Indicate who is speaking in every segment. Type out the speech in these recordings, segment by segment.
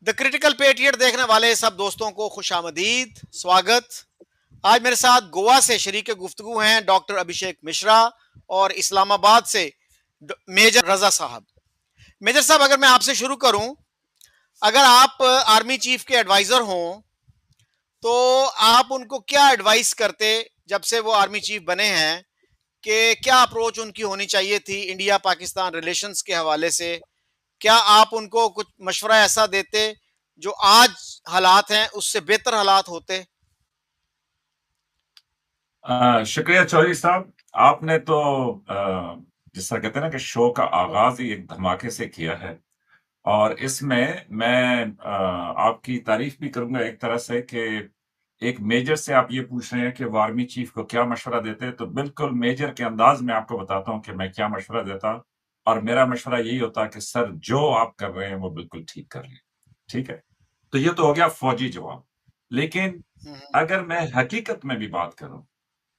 Speaker 1: The critical patriot देखने वाले सब दोस्तों को खुशामदीद, स्वागत। आज मेरे साथ गोवा से शरीक गुफ्तगू हैं डॉक्टर अभिषेक मिश्रा और इस्लामाबाद से मेजर रजा साहब। मेजर साहब, अगर मैं आपसे शुरू करूं, अगर आप आर्मी चीफ के एडवाइजर हों तो आप उनको क्या एडवाइस करते जब से वो आर्मी चीफ बने हैं कि क्या अप्रोच उनकी होनी चाहिए थी इंडिया पाकिस्तान रिलेशंस के हवाले से? क्या आप उनको कुछ मशवरा ऐसा देते जो आज हालात हैं उससे बेहतर हालात होते?
Speaker 2: शुक्रिया चौधरी साहब। आपने तो जिस तरह कहते हैं ना कि शो का आगाज ही एक धमाके से किया है। और इसमें मैं आपकी तारीफ भी करूंगा एक तरह से कि एक मेजर से आप ये पूछ रहे हैं कि वो आर्मी चीफ को क्या मशवरा देते हैं, तो बिल्कुल मेजर के अंदाज में आपको बताता हूं कि मैं क्या मशवरा देता। और मेरा मशवरा यही होता कि सर, जो आप कर रहे हैं वो बिल्कुल ठीक कर रहे हैं। ठीक है, तो ये तो हो गया फौजी जवाब। लेकिन
Speaker 1: हम्म।
Speaker 2: अगर मैं हकीकत में भी बात करूं,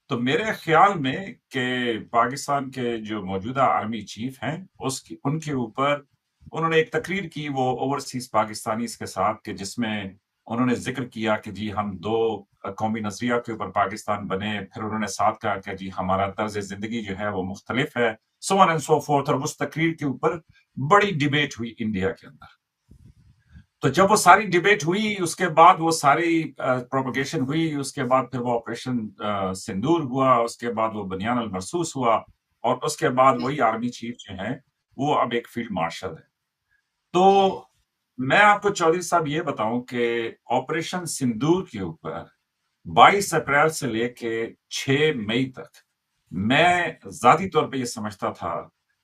Speaker 2: तो मेरे ख्याल में कि पाकिस्तान के जो मौजूदा आर्मी चीफ हैं, उसकी उनके ऊपर उन्होंने एक तकरीर की वो ओवरसीज पाकिस्तानीज के साथ, कि जिसमें उन्होंने जिक्र किया कि जी हम दो कौमी नजरिया के ऊपर पाकिस्तान बने। फिर उन्होंने साथ कहा कि जी हमारा तर्ज जिंदगी जो है वो मुख्तलिफ है, so on and so fourth. और उस तकरीर के ऊपर बड़ी डिबेट हुई इंडिया के अंदर। तो जब वो सारी डिबेट हुई, उसके बाद वो सारी प्रोपगेशन हुई, उसके बाद फिर वो ऑपरेशन सिंदूर हुआ, उसके बाद वो बनियान अल मरसूस हुआ, और उसके बाद वही आर्मी चीफ जो है वो अब एक फील्ड मार्शल है।
Speaker 1: हम्म।
Speaker 2: तो मैं आपको चौधरी साहब ये बताऊं कि ऑपरेशन सिंदूर के ऊपर 22 अप्रैल से लेके 6 मई तक मैं जाती तौर पे ये समझता था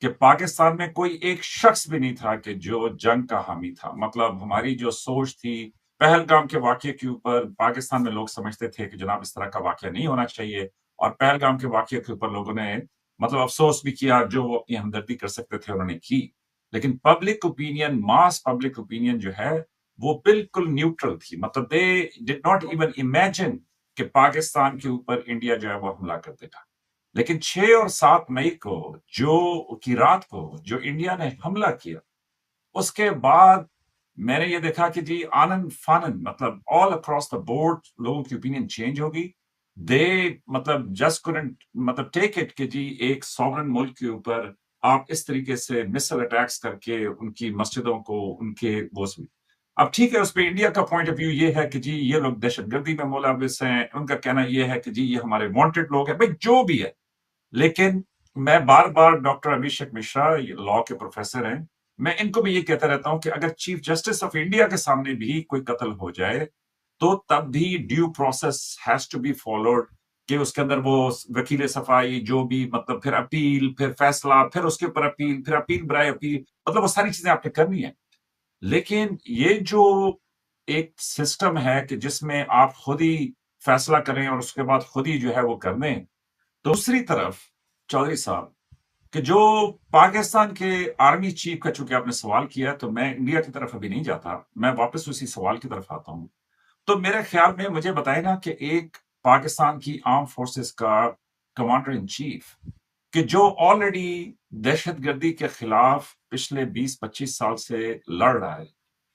Speaker 2: कि पाकिस्तान में कोई एक शख्स भी नहीं था कि जो जंग का हामी था। मतलब हमारी जो सोच थी, पहलगाम के वाकये के ऊपर पाकिस्तान में लोग समझते थे कि जनाब इस तरह का वाकया नहीं होना चाहिए। और पहलगाम के वाकये के ऊपर लोगों ने मतलब अफसोस भी किया, जो वो अपनी हमदर्दी कर सकते थे उन्होंने की। लेकिन पब्लिक ओपिनियन, मास पब्लिक ओपिनियन जो है वो बिल्कुल न्यूट्रल थी। मतलब they did not even imagine कि पाकिस्तान के ऊपर इंडिया जो है वो हमला कर देगा। लेकिन 6 और 7 मई को जो की रात को जो इंडिया ने हमला किया, उसके बाद मैंने ये देखा कि जी आनंद फानंद, मतलब ऑल अक्रॉस द बोर्ड लोगों की ओपिनियन चेंज होगी। दे मतलब जस्ट कुडंट मतलब टेक इट कि जी एक सॉवरेन मुल्क के ऊपर आप इस तरीके से मिसाइल अटैक्स करके उनकी मस्जिदों को, उनके वो अब ठीक है, उस पे इंडिया का पॉइंट ऑफ व्यू ये है कि जी ये लोग दहशतगर्दी में मुलविस हैं। उनका कहना ये है कि जी ये हमारे वांटेड लोग हैं। भाई जो भी है, लेकिन मैं बार बार डॉक्टर अभिषेक मिश्रा लॉ के प्रोफेसर हैं, मैं इनको भी ये कहता रहता हूं कि अगर चीफ जस्टिस ऑफ इंडिया के सामने भी कोई कत्ल हो जाए, तो तब भी due process has to be followed. कि उसके अंदर वो वकील सफाई जो भी, मतलब फिर अपील, फिर फैसला, फिर उसके ऊपर अपील, फिर अपील बराए अपील, मतलब वो सारी चीजें आपने करनी है। लेकिन ये जो एक सिस्टम है कि जिसमें आप खुद ही फैसला करें और उसके बाद खुद ही जो है वो कर दें। दूसरी तरफ चौधरी साहब, कि जो पाकिस्तान के आर्मी चीफ का, चूंकि आपने सवाल किया, तो मैं इंडिया की तरफ अभी नहीं जाता, मैं वापस उसी सवाल की तरफ आता हूं। तो मेरे ख्याल में मुझे बताए ना कि एक पाकिस्तान की आर्म फोर्सेस का कमांडर इन चीफ, कि जो ऑलरेडी दहशतगर्दी के खिलाफ पिछले 20-25 साल से लड़ रहा है,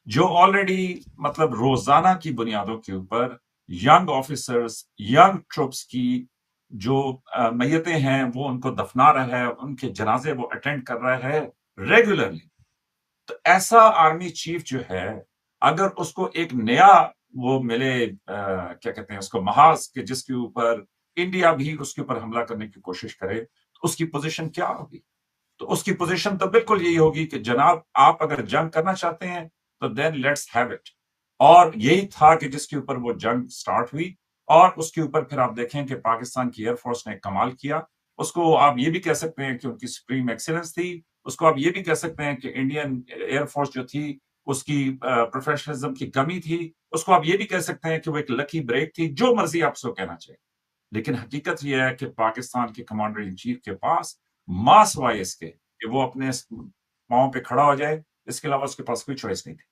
Speaker 2: जो ऑलरेडी मतलब रोजाना की बुनियादों के ऊपर यंग ऑफिसर्स, यंग ट्रुप्स की जो मैयतें हैं वो उनको दफना रहा है, उनके जनाजे वो अटेंड कर रहा है रेगुलरली। तो ऐसा आर्मी चीफ जो है, अगर उसको एक नया वो मिले, क्या कहते हैं उसको, महाज, के जिसके ऊपर इंडिया भी उसके ऊपर हमला करने की कोशिश करे, तो उसकी पोजीशन क्या होगी? तो उसकी पोजीशन तो बिल्कुल यही होगी कि जनाब आप अगर जंग करना चाहते हैं तो देन लेट्स हैव इट। और यही था कि जिसके ऊपर वो जंग स्टार्ट हुई। और उसके ऊपर फिर आप देखें कि पाकिस्तान की एयरफोर्स ने कमाल किया। उसको आप ये भी कह सकते हैं कि उनकी सुप्रीम एक्सीलेंस थी। उसको आप ये भी कह सकते हैं कि इंडियन एयरफोर्स जो थी उसकी प्रोफेशनलिज्म की कमी थी। उसको आप ये भी कह सकते हैं कि वो एक लकी ब्रेक थी। जो मर्जी आप उसको कहना चाहिए, लेकिन हकीकत यह है कि पाकिस्तान के कमांडर इन चीफ के पास मास वाइज के कि वो अपने पांव पे खड़ा हो जाए, इसके अलावा उसके पास कोई चॉइस नहीं थी।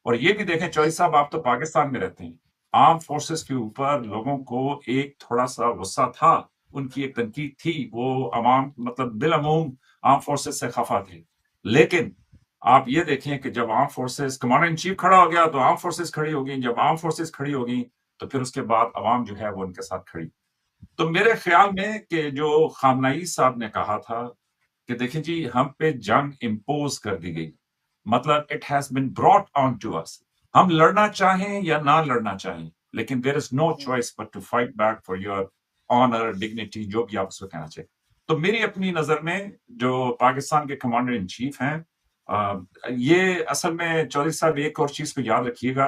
Speaker 2: और ये भी देखें चॉइस साहब, आप तो पाकिस्तान में रहते हैं, आर्म फोर्सेस के ऊपर लोगों को एक थोड़ा सा गुस्सा था, उनकी एक तनकीद थी। वो अवाम मतलब बिलअमूम आर्म फोर्सेस से खफा थे। लेकिन आप ये देखें कि जब arm forces commander in chief खड़ा हो गया तो आर्म फोर्सेस खड़ी होगी, जब आर्म फोर्सेस खड़ी होगी तो फिर उसके बाद अवाम जो है वो उनके साथ खड़ी। तो मेरे ख्याल में कि जो खामनाई साहब ने कहा था कि देखिए जी हम पे जंग इम्पोज कर दी गई, मतलब it has been brought on to us, हम लड़ना चाहें या ना लड़ना चाहें, लेकिन there is no choice but to fight back for your honour, dignity, जो भी आप उसको कहना चाहिए। तो मेरी अपनी नजर में जो पाकिस्तान के कमांडर इन चीफ हैं, ये असल में चौधरी साहब एक और चीज को याद रखिएगा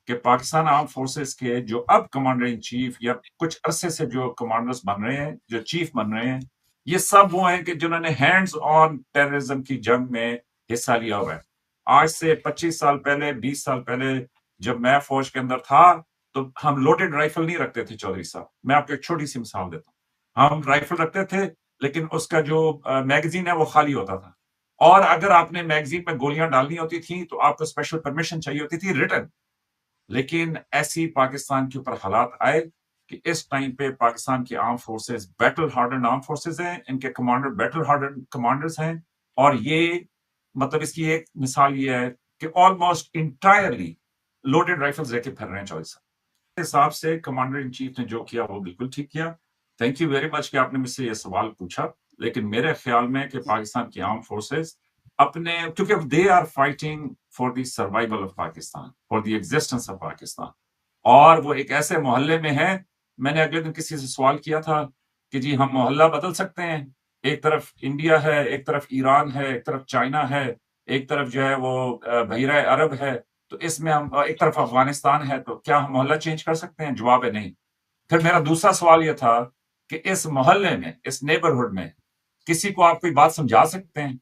Speaker 2: कि पाकिस्तान आर्म फोर्सेस के जो अब कमांडर इन चीफ या कुछ अरसे से जो कमांडर्स बन रहे हैं, जो चीफ बन रहे हैं, ये सब वो हैं कि जिन्होंने हैंड्स ऑन टेररिज्म की जंग में हिस्सा लिया हुआ है। आज से 25 साल पहले, 20 साल पहले जब मैं फौज के अंदर था तो हम लोडेड राइफल नहीं रखते थे चौधरी साहब। मैं आपको एक छोटी सी मिसाल देता हूँ, हम राइफल रखते थे लेकिन उसका जो मैगजीन है वो खाली होता था, और अगर आपने मैगजीन में गोलियां डालनी होती थी तो आपको स्पेशल परमिशन चाहिए होती थी, रिटर्न। लेकिन ऐसी पाकिस्तान के ऊपर हालात आए कि इस टाइम पे पाकिस्तान की arm forces battle harden arm forces हैं, इनके कमांडर बैटल हार्डन कमांडर्स हैं, और ये मतलब इसकी एक मिसाल ये है कि ऑलमोस्ट इंटायरली लोडेड राइफल्स लेके फिर रहे हैं चौधरी साहब। हिसाब से कमांडर इन चीफ ने जो किया वो बिल्कुल ठीक किया। थैंक यू वेरी मच कि आपने मुझसे ये सवाल पूछा। लेकिन मेरे ख्याल में कि पाकिस्तान की आर्म फोर्सेस अपने, क्योंकि they are fighting for the survival of Pakistan, for the existence of Pakistan, और वो एक ऐसे मोहल्ले में है। मैंने अगले दिन किसी से सवाल किया था कि जी हम मोहल्ला बदल सकते हैं, एक तरफ इंडिया है, एक तरफ ईरान है, एक तरफ चाइना है, एक तरफ जो है वो बहीरा अरब है, तो इसमें हम, एक तरफ अफगानिस्तान है, तो क्या हम मोहल्ला चेंज कर सकते हैं? जवाब है नहीं। फिर मेरा दूसरा सवाल यह था कि इस मोहल्ले में, इस नेबरहुड में किसी को आप कोई बात समझा सकते हैं?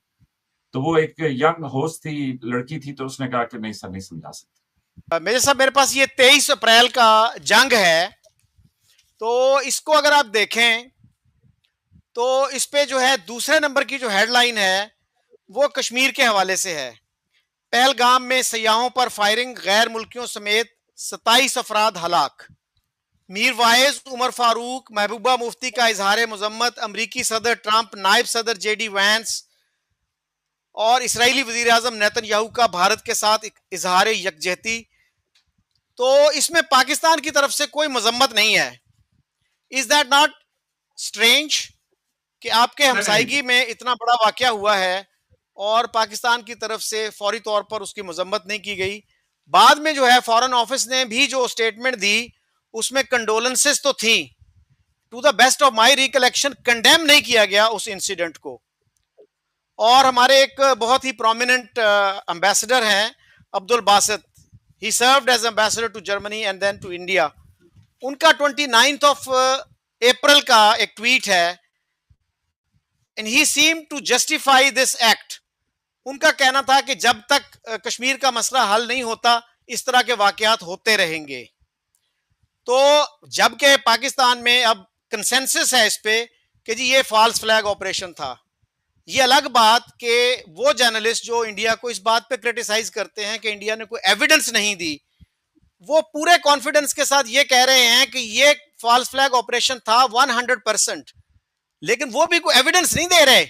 Speaker 2: तो वो एक यंग होस्ट थी, लड़की थी, तो उसने कहा कि नहीं सर, नहीं समझा सकते।
Speaker 1: मेरे साहब मेरे पास ये 23 अप्रैल का जंग है, तो इसको अगर आप देखें तो इस पे जो है दूसरे नंबर की जो हेडलाइन है वो कश्मीर के हवाले से है। पहलगाम में सयाहों पर फायरिंग, गैर मुल्कियों समेत 27 अफराद हलाक। मीर वाइज, उमर फारूक, महबूबा मुफ्ती का इजहार मजम्मत, अमरीकी सदर ट्रंप, नायब सदर जेडी वैंस और इसराइली वजीर आजम नेतन्याहू का भारत के साथ इजहार यकजहती। तो इसमें पाकिस्तान की तरफ से कोई मजम्मत नहीं है। इज दैट नॉट स्ट्रेंज कि आपके हमसायगी में इतना बड़ा वाकया हुआ है और पाकिस्तान की तरफ से फौरी तौर पर उसकी मजम्मत नहीं की गई? बाद में जो है फॉरेन ऑफिस ने भी जो स्टेटमेंट दी उसमें कंडोलेंसेस तो थी, to the best of my recollection condemn नहीं किया गया उस इंसिडेंट को। और हमारे एक बहुत ही प्रोमिनेंट एम्बेसडर हैं Abdul Basit, he served as ambassador to Germany and then to India. उनका 29th ऑफ अप्रैल का एक ट्वीट है, and he seem to justify this act. उनका कहना था कि जब तक कश्मीर का मसला हल नहीं होता इस तरह के वाकयात होते रहेंगे। तो जबकि पाकिस्तान में अब कंसेंसस है इस पे कि जी ये फॉल्स फ्लैग ऑपरेशन था। ये अलग बात कि वो जर्नलिस्ट जो इंडिया को इस बात पे क्रिटिसाइज करते हैं कि इंडिया ने कोई एविडेंस नहीं दी, वो पूरे कॉन्फिडेंस के साथ ये कह रहे हैं कि ये फॉल्स फ्लैग ऑपरेशन था 100%, लेकिन वो भी कोई एविडेंस नहीं दे रहे।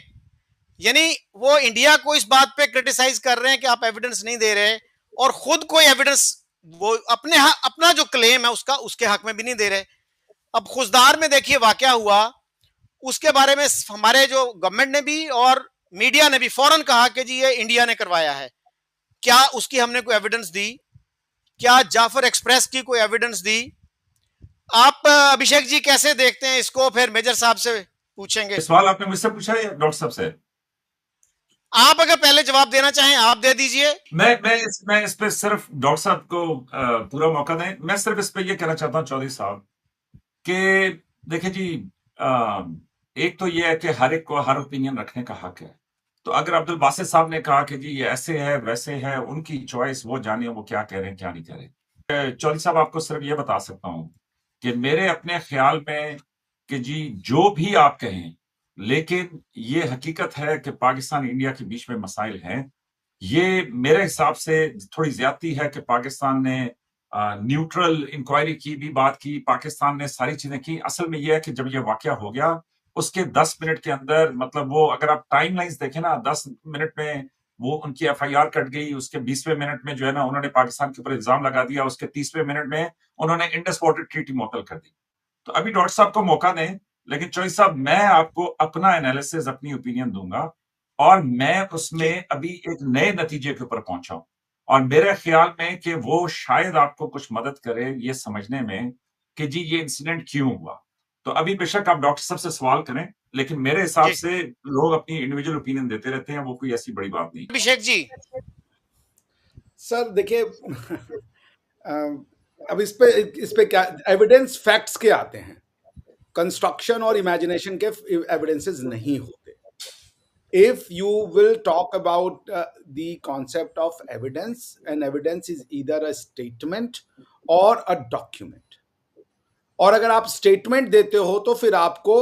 Speaker 1: यानी वो इंडिया को इस बात पे क्रिटिसाइज कर रहे हैं कि आप एविडेंस नहीं दे रहे, और खुद कोई एविडेंस वो अपना जो क्लेम है उसके हक में भी नहीं दे रहे। अब खुजदार में देखिए वाकया हुआ, उसके बारे में हमारे जो गवर्नमेंट ने भी और मीडिया ने भी फौरन कहा कि जी ये इंडिया ने करवाया है। क्या उसकी हमने कोई एविडेंस दी? क्या जाफर एक्सप्रेस की कोई एविडेंस दी? आप अभिषेक जी कैसे देखते हैं इसको? फिर मेजर साहब से पूछेंगे।
Speaker 2: सवाल आपने मुझसे पूछा है या डॉक्टर साहब से?
Speaker 1: आप अगर पहले जवाब देना चाहें आप दे दीजिए।
Speaker 2: मैं इस पे सिर्फ डॉक्टर साहब को पूरा मौका दें। मैं सिर्फ इस पे ये कहना चाहता हूं चौधरी साहब कि देखिए जी, एक तो ये है कि हर एक को हर ओपिनियन रखने का हक है। तो अगर अब्दुल बासित साहब ने कहा कि जी ये ऐसे है वैसे है, उनकी चॉइस, वो जानिए वो क्या कह रहे हैं क्या नहीं कह रहे। चौधरी साहब आपको सिर्फ ये बता सकता हूं कि मेरे अपने ख्याल में कि जी जो भी आप कहें, लेकिन ये हकीकत है कि पाकिस्तान इंडिया के बीच में मसाइल हैं। ये मेरे हिसाब से थोड़ी ज्यादती है कि पाकिस्तान ने न्यूट्रल इंक्वायरी की भी बात की, पाकिस्तान ने सारी चीजें की। असल में यह है कि जब ये वाकया हो गया उसके 10 मिनट के अंदर, मतलब वो अगर आप टाइम लाइन्स देखें ना, 10 मिनट में वो उनकी एफआईआर कट गई, उसके 20वें मिनट में जो है ना उन्होंने पाकिस्तान के ऊपर इल्जाम लगा दिया, उसके 30वें मिनट में उन्होंने इंडस वाटर ट्रीटी मुअत्तल कर दी। तो अभी डॉक्टर साहब को मौका दें, लेकिन चौधरी साहब मैं आपको अपना एनालिसिस, अपनी ओपिनियन दूंगा और मैं उसमें अभी एक नए नतीजे के ऊपर पहुंचा हूं, और मेरे ख्याल में कि वो शायद आपको कुछ मदद करे ये समझने में कि जी ये इंसिडेंट क्यों हुआ। तो अभी बेशक आप डॉक्टर साहब से सवाल करें, लेकिन मेरे हिसाब
Speaker 1: जी
Speaker 2: से लोग अपनी इंडिविजुअल ओपिनियन देते रहते हैं, वो कोई ऐसी बड़ी बात नहीं।
Speaker 1: अभिषेक जी।
Speaker 3: सर देखिए, अब इस पे क्या एविडेंस, फैक्ट्स के आते हैं, कंस्ट्रक्शन और इमेजिनेशन के एविडेंसेस नहीं होते। If you will talk about the concept of evidence, and evidence is either a statement or a document. और अगर आप स्टेटमेंट देते हो तो फिर आपको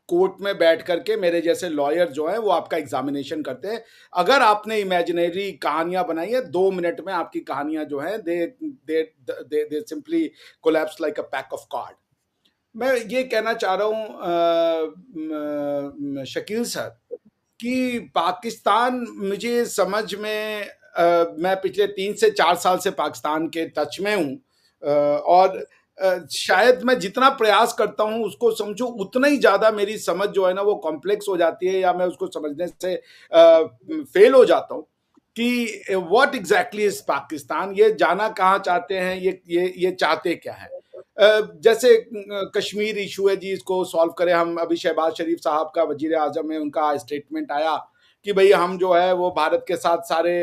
Speaker 3: कोर्ट में बैठ करके मेरे जैसे लॉयर जो है वो आपका एग्जामिनेशन करते हैं। अगर आपने इमेजिनरी कहानियां बनाई है, 2 मिनट में आपकी कहानियां जो है दे simply collapse like a pack of card. मैं ये कहना चाह रहा हूं शकील सर कि पाकिस्तान, मुझे समझ में मैं पिछले 3 से 4 साल से पाकिस्तान के टच में हूं, और शायद मैं जितना प्रयास करता हूं उसको समझूं, उतना ही ज्यादा मेरी समझ जो है ना वो कॉम्प्लेक्स हो जाती है, या मैं उसको समझने से फेल हो जाता हूं कि व्हाट एग्जैक्टली इज पाकिस्तान, ये जाना कहाँ चाहते हैं, ये चाहते क्या है। जैसे कश्मीर इशू है जी, इसको सॉल्व करें हम। अभी शहबाज शरीफ साहब का, वजीर आजम है, उनका स्टेटमेंट आया कि भाई हम जो है वो भारत के साथ सारे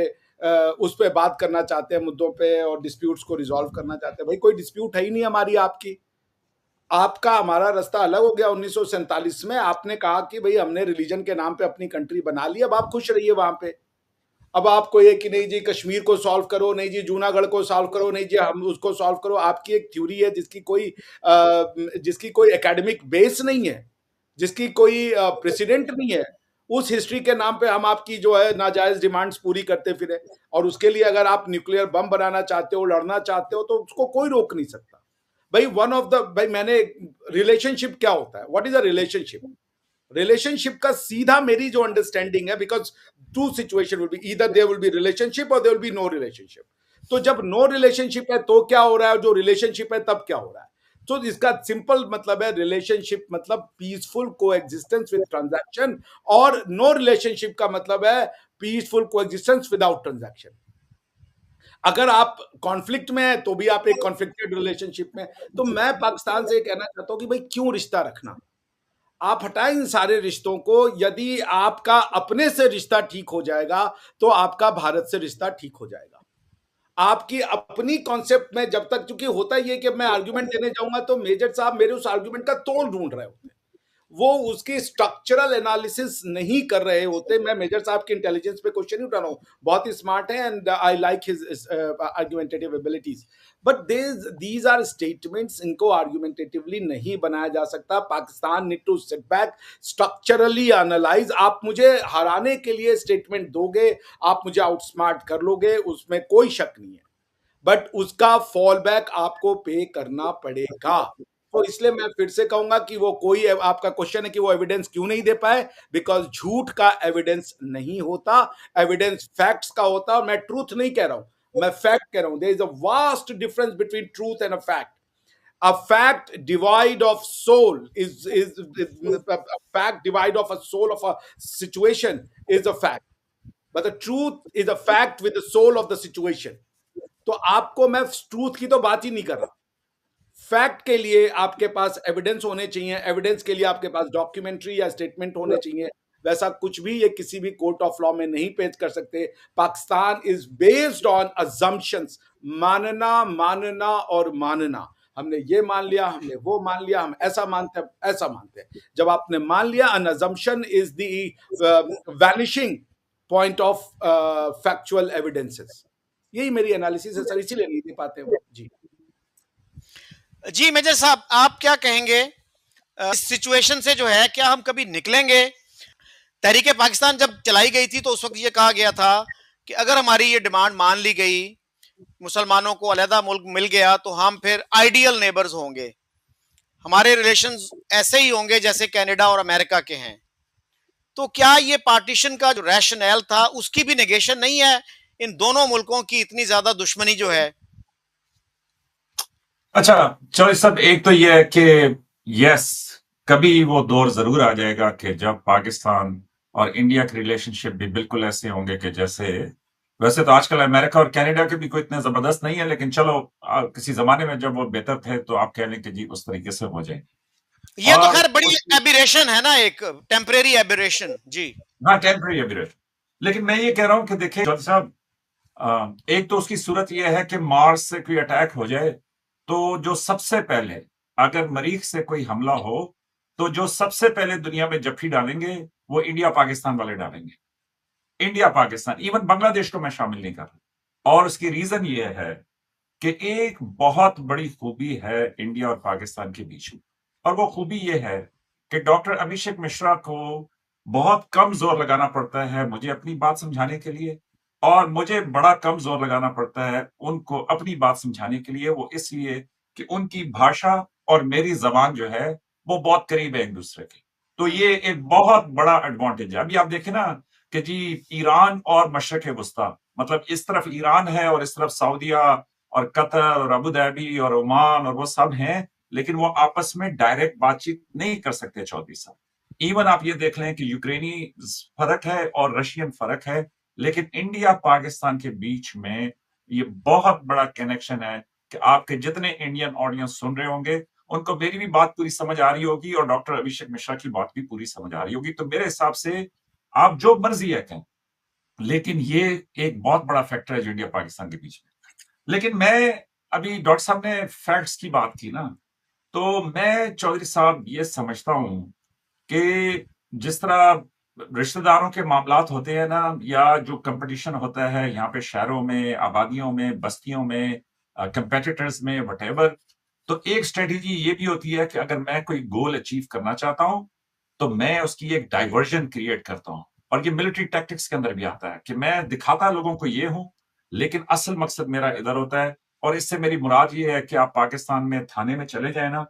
Speaker 3: उस पे बात करना चाहते हैं, मुद्दों पे, और डिस्प्यूट्स को रिजॉल्व करना चाहते हैं। भाई कोई डिस्प्यूट है ही नहीं हमारी आपकी, आपका हमारा रास्ता अलग हो गया 1947 में। आपने कहा कि भाई हमने रिलीजन के नाम पे अपनी कंट्री बना ली, अब आप खुश रहिए वहां पे। अब आपको ये कि नहीं जी कश्मीर को सॉल्व करो, नहीं जी जूनागढ़ को सॉल्व करो, नहीं जी हम उसको सॉल्व करो। आपकी एक थ्योरी है जिसकी कोई एकेडमिक बेस नहीं है, जिसकी कोई प्रेसिडेंट नहीं है। उस हिस्ट्री के नाम पे हम आपकी जो है नाजायज डिमांड्स पूरी करते फिरे, और उसके लिए अगर आप न्यूक्लियर बम बनाना चाहते हो, लड़ना चाहते हो, तो उसको कोई रोक नहीं सकता। भाई मैंने, रिलेशनशिप क्या होता है, what is a relationship? Relationship का सीधा मेरी जो अंडरस्टैंडिंग है, because two situation will be, either there will be relationship और there will be no relationship. तो जब नो रिलेशनशिप है तो क्या हो रहा है, जो रिलेशनशिप है तब क्या हो रहा है? तो इसका सिंपल मतलब है, रिलेशनशिप मतलब पीसफुल कोएग्जिस्टेंस विद ट्रांजैक्शन, और नो रिलेशनशिप का मतलब है पीसफुल कोएग्जिस्टेंस विदाउट ट्रांजैक्शन। अगर आप कॉन्फ्लिक्ट में है तो भी आप एक कॉन्फ्लिक्टेड रिलेशनशिप में। तो मैं पाकिस्तान से कहना चाहता हूं कि भाई क्यों रिश्ता रखना, आप हटाएं इन सारे रिश्तों को। यदि आपका अपने से रिश्ता ठीक हो जाएगा तो आपका भारत से रिश्ता ठीक हो जाएगा। आपकी अपनी कॉन्सेप्ट में जब तक, क्योंकि होता ही है कि मैं आर्गुमेंट देने जाऊंगा तो मेजर साहब मेरे उस आर्गुमेंट का तोड़ ढूंढ रहे होते हैं, वो उसकी स्ट्रक्चरल एनालिसिस नहीं कर रहे होते। मैं मेजर साहब की इंटेलिजेंस पे क्वेश्चन नहीं उठा रहा हूं, बहुत ही स्मार्ट है and I like his argumentative abilities, but these are statements, इनको आर्गुमेंटेटिवली नहीं बनाया जा सकता। Pakistan need to sit back, structurally analyse. आप मुझे हराने के लिए स्टेटमेंट दोगे, आप मुझे आउटस्मार्ट कर लोगे, उसमें कोई शक नहीं है, बट उसका फॉल बैक आपको पे करना पड़ेगा। तो इसलिए मैं फिर से कहूंगा कि वो कोई, आपका क्वेश्चन है कि वो एविडेंस क्यों नहीं दे पाए, बिकॉज झूठ का एविडेंस नहीं होता, एविडेंस फैक्ट्स का होता। और मैं ट्रूथ नहीं कह रहा हूं, मैं फैक्ट कह रहा हूं। There is a vast difference between truth and a fact. A fact devoid of soul is a fact devoid of a soul of a situation is a fact, but the truth is a fact with the soul of the situation. तो आपको मैं truth की तो बात ही नहीं कर रहा। Fact के लिए आपके पास एविडेंस होने चाहिए, एविडेंस के लिए आपके पास डॉक्यूमेंट्री या स्टेटमेंट होने चाहिए। वैसा कुछ भी ये किसी भी कोर्ट ऑफ लॉ में नहीं पेश कर सकते। Pakistan is based on assumptions, मानना मानना और मानना। हमने ये मान लिया, हमने वो मान लिया, हम ऐसा मानते हैं, ऐसा मानते हैं। जब आपने मान लिया, an assumption is the vanishing point of factual evidences। यही मेरी एनालिसिस है सर, इसीलिए नहीं दे पाते वो। जी
Speaker 1: जी मेजर साहब, आप क्या कहेंगे इस सिचुएशन से जो है, क्या हम कभी निकलेंगे? तहरीके पाकिस्तान जब चलाई गई थी तो उस वक्त ये कहा गया था कि अगर हमारी ये डिमांड मान ली गई, मुसलमानों को अलहदा मुल्क मिल गया, तो हम फिर आइडियल नेबर्स होंगे, हमारे रिलेशंस ऐसे ही होंगे जैसे कनाडा और अमेरिका के हैं। तो क्या ये पार्टीशन का जो रैशनल था उसकी भी नेगेशन नहीं है इन दोनों मुल्कों की इतनी ज्यादा दुश्मनी जो है?
Speaker 2: अच्छा, चलो सब, एक तो ये है कि यस, कभी वो दौर जरूर आ जाएगा कि जब पाकिस्तान और इंडिया के रिलेशनशिप भी बिल्कुल ऐसे होंगे कि जैसे, वैसे तो आजकल अमेरिका और कनाडा के भी कोई इतने जबरदस्त नहीं है, लेकिन चलो किसी जमाने में जब वो बेहतर थे तो आप कह लें कि जी उस तरीके से हो जाए।
Speaker 1: ये तो
Speaker 2: और
Speaker 1: खैर बड़ी
Speaker 2: उस,
Speaker 1: एबिरेशन है ना, एक टेम्परेरी एबिरेशन जी।
Speaker 2: हाँ, टेम्पररी अभी, लेकिन मैं ये कह रहा हूं कि देखिए जज साहब, एक तो उसकी सूरत यह है कि मार्स से कोई अटैक हो जाए तो जो सबसे पहले, अगर मरीख से कोई हमला हो तो जो सबसे पहले दुनिया में जफ्फी डालेंगे वो इंडिया पाकिस्तान वाले डालेंगे। इंडिया पाकिस्तान, इवन बांग्लादेश को मैं शामिल नहीं कर रहा। और उसकी रीजन ये है कि एक बहुत बड़ी खूबी है इंडिया और पाकिस्तान के बीच में, और वो खूबी ये है कि डॉक्टर अभिषेक मिश्रा को बहुत कम जोर लगाना पड़ता है मुझे अपनी बात समझाने के लिए, और मुझे बड़ा कम जोर लगाना पड़ता है उनको अपनी बात समझाने के लिए। वो इसलिए कि उनकी भाषा और मेरी जबान जो है वो बहुत करीब है एक दूसरे के। तो ये एक बहुत बड़ा एडवांटेज है। अभी आप देखें ना कि जी ईरान और मशरक वस्ता, मतलब इस तरफ ईरान है और इस तरफ सऊदीया और कतर और अबू धाबी और ओमान और वो सब हैं, लेकिन वो आपस में डायरेक्ट बातचीत नहीं कर सकते 34 साल। इवन आप ये देख लें कि यूक्रेनी फर्क है और रशियन फर्क है, लेकिन इंडिया पाकिस्तान के बीच में ये बहुत बड़ा कनेक्शन है कि आपके जितने इंडियन ऑडियंस सुन रहे होंगे उनको मेरी भी बात पूरी समझ आ रही होगी और डॉक्टर अभिषेक मिश्रा की बात भी पूरी समझ आ रही होगी। तो मेरे हिसाब से आप जो मर्जी है कहें, लेकिन ये एक बहुत बड़ा फैक्टर है जो इंडिया पाकिस्तान के बीच में। लेकिन मैं, अभी डॉक्टर साहब ने फैक्ट्स की बात की ना, तो मैं चौधरी साहब ये समझता हूं कि जिस तरह रिश्तेदारों के मामलात होते हैं ना, या जो कंपटीशन होता है यहाँ पे शहरों में, आबादियों में, बस्तियों में, कंपेटिटर्स में, वटेवर, तो एक स्ट्रेटेजी ये भी होती है कि अगर मैं कोई गोल अचीव करना चाहता हूं तो मैं उसकी एक डाइवर्जन क्रिएट करता हूं। और ये मिलिट्री टैक्टिक्स के अंदर भी आता है कि मैं दिखाता लोगों को ये हूं, लेकिन असल मकसद मेरा इधर होता है। और इससे मेरी मुराद ये है कि आप पाकिस्तान में थाने में चले जाए ना,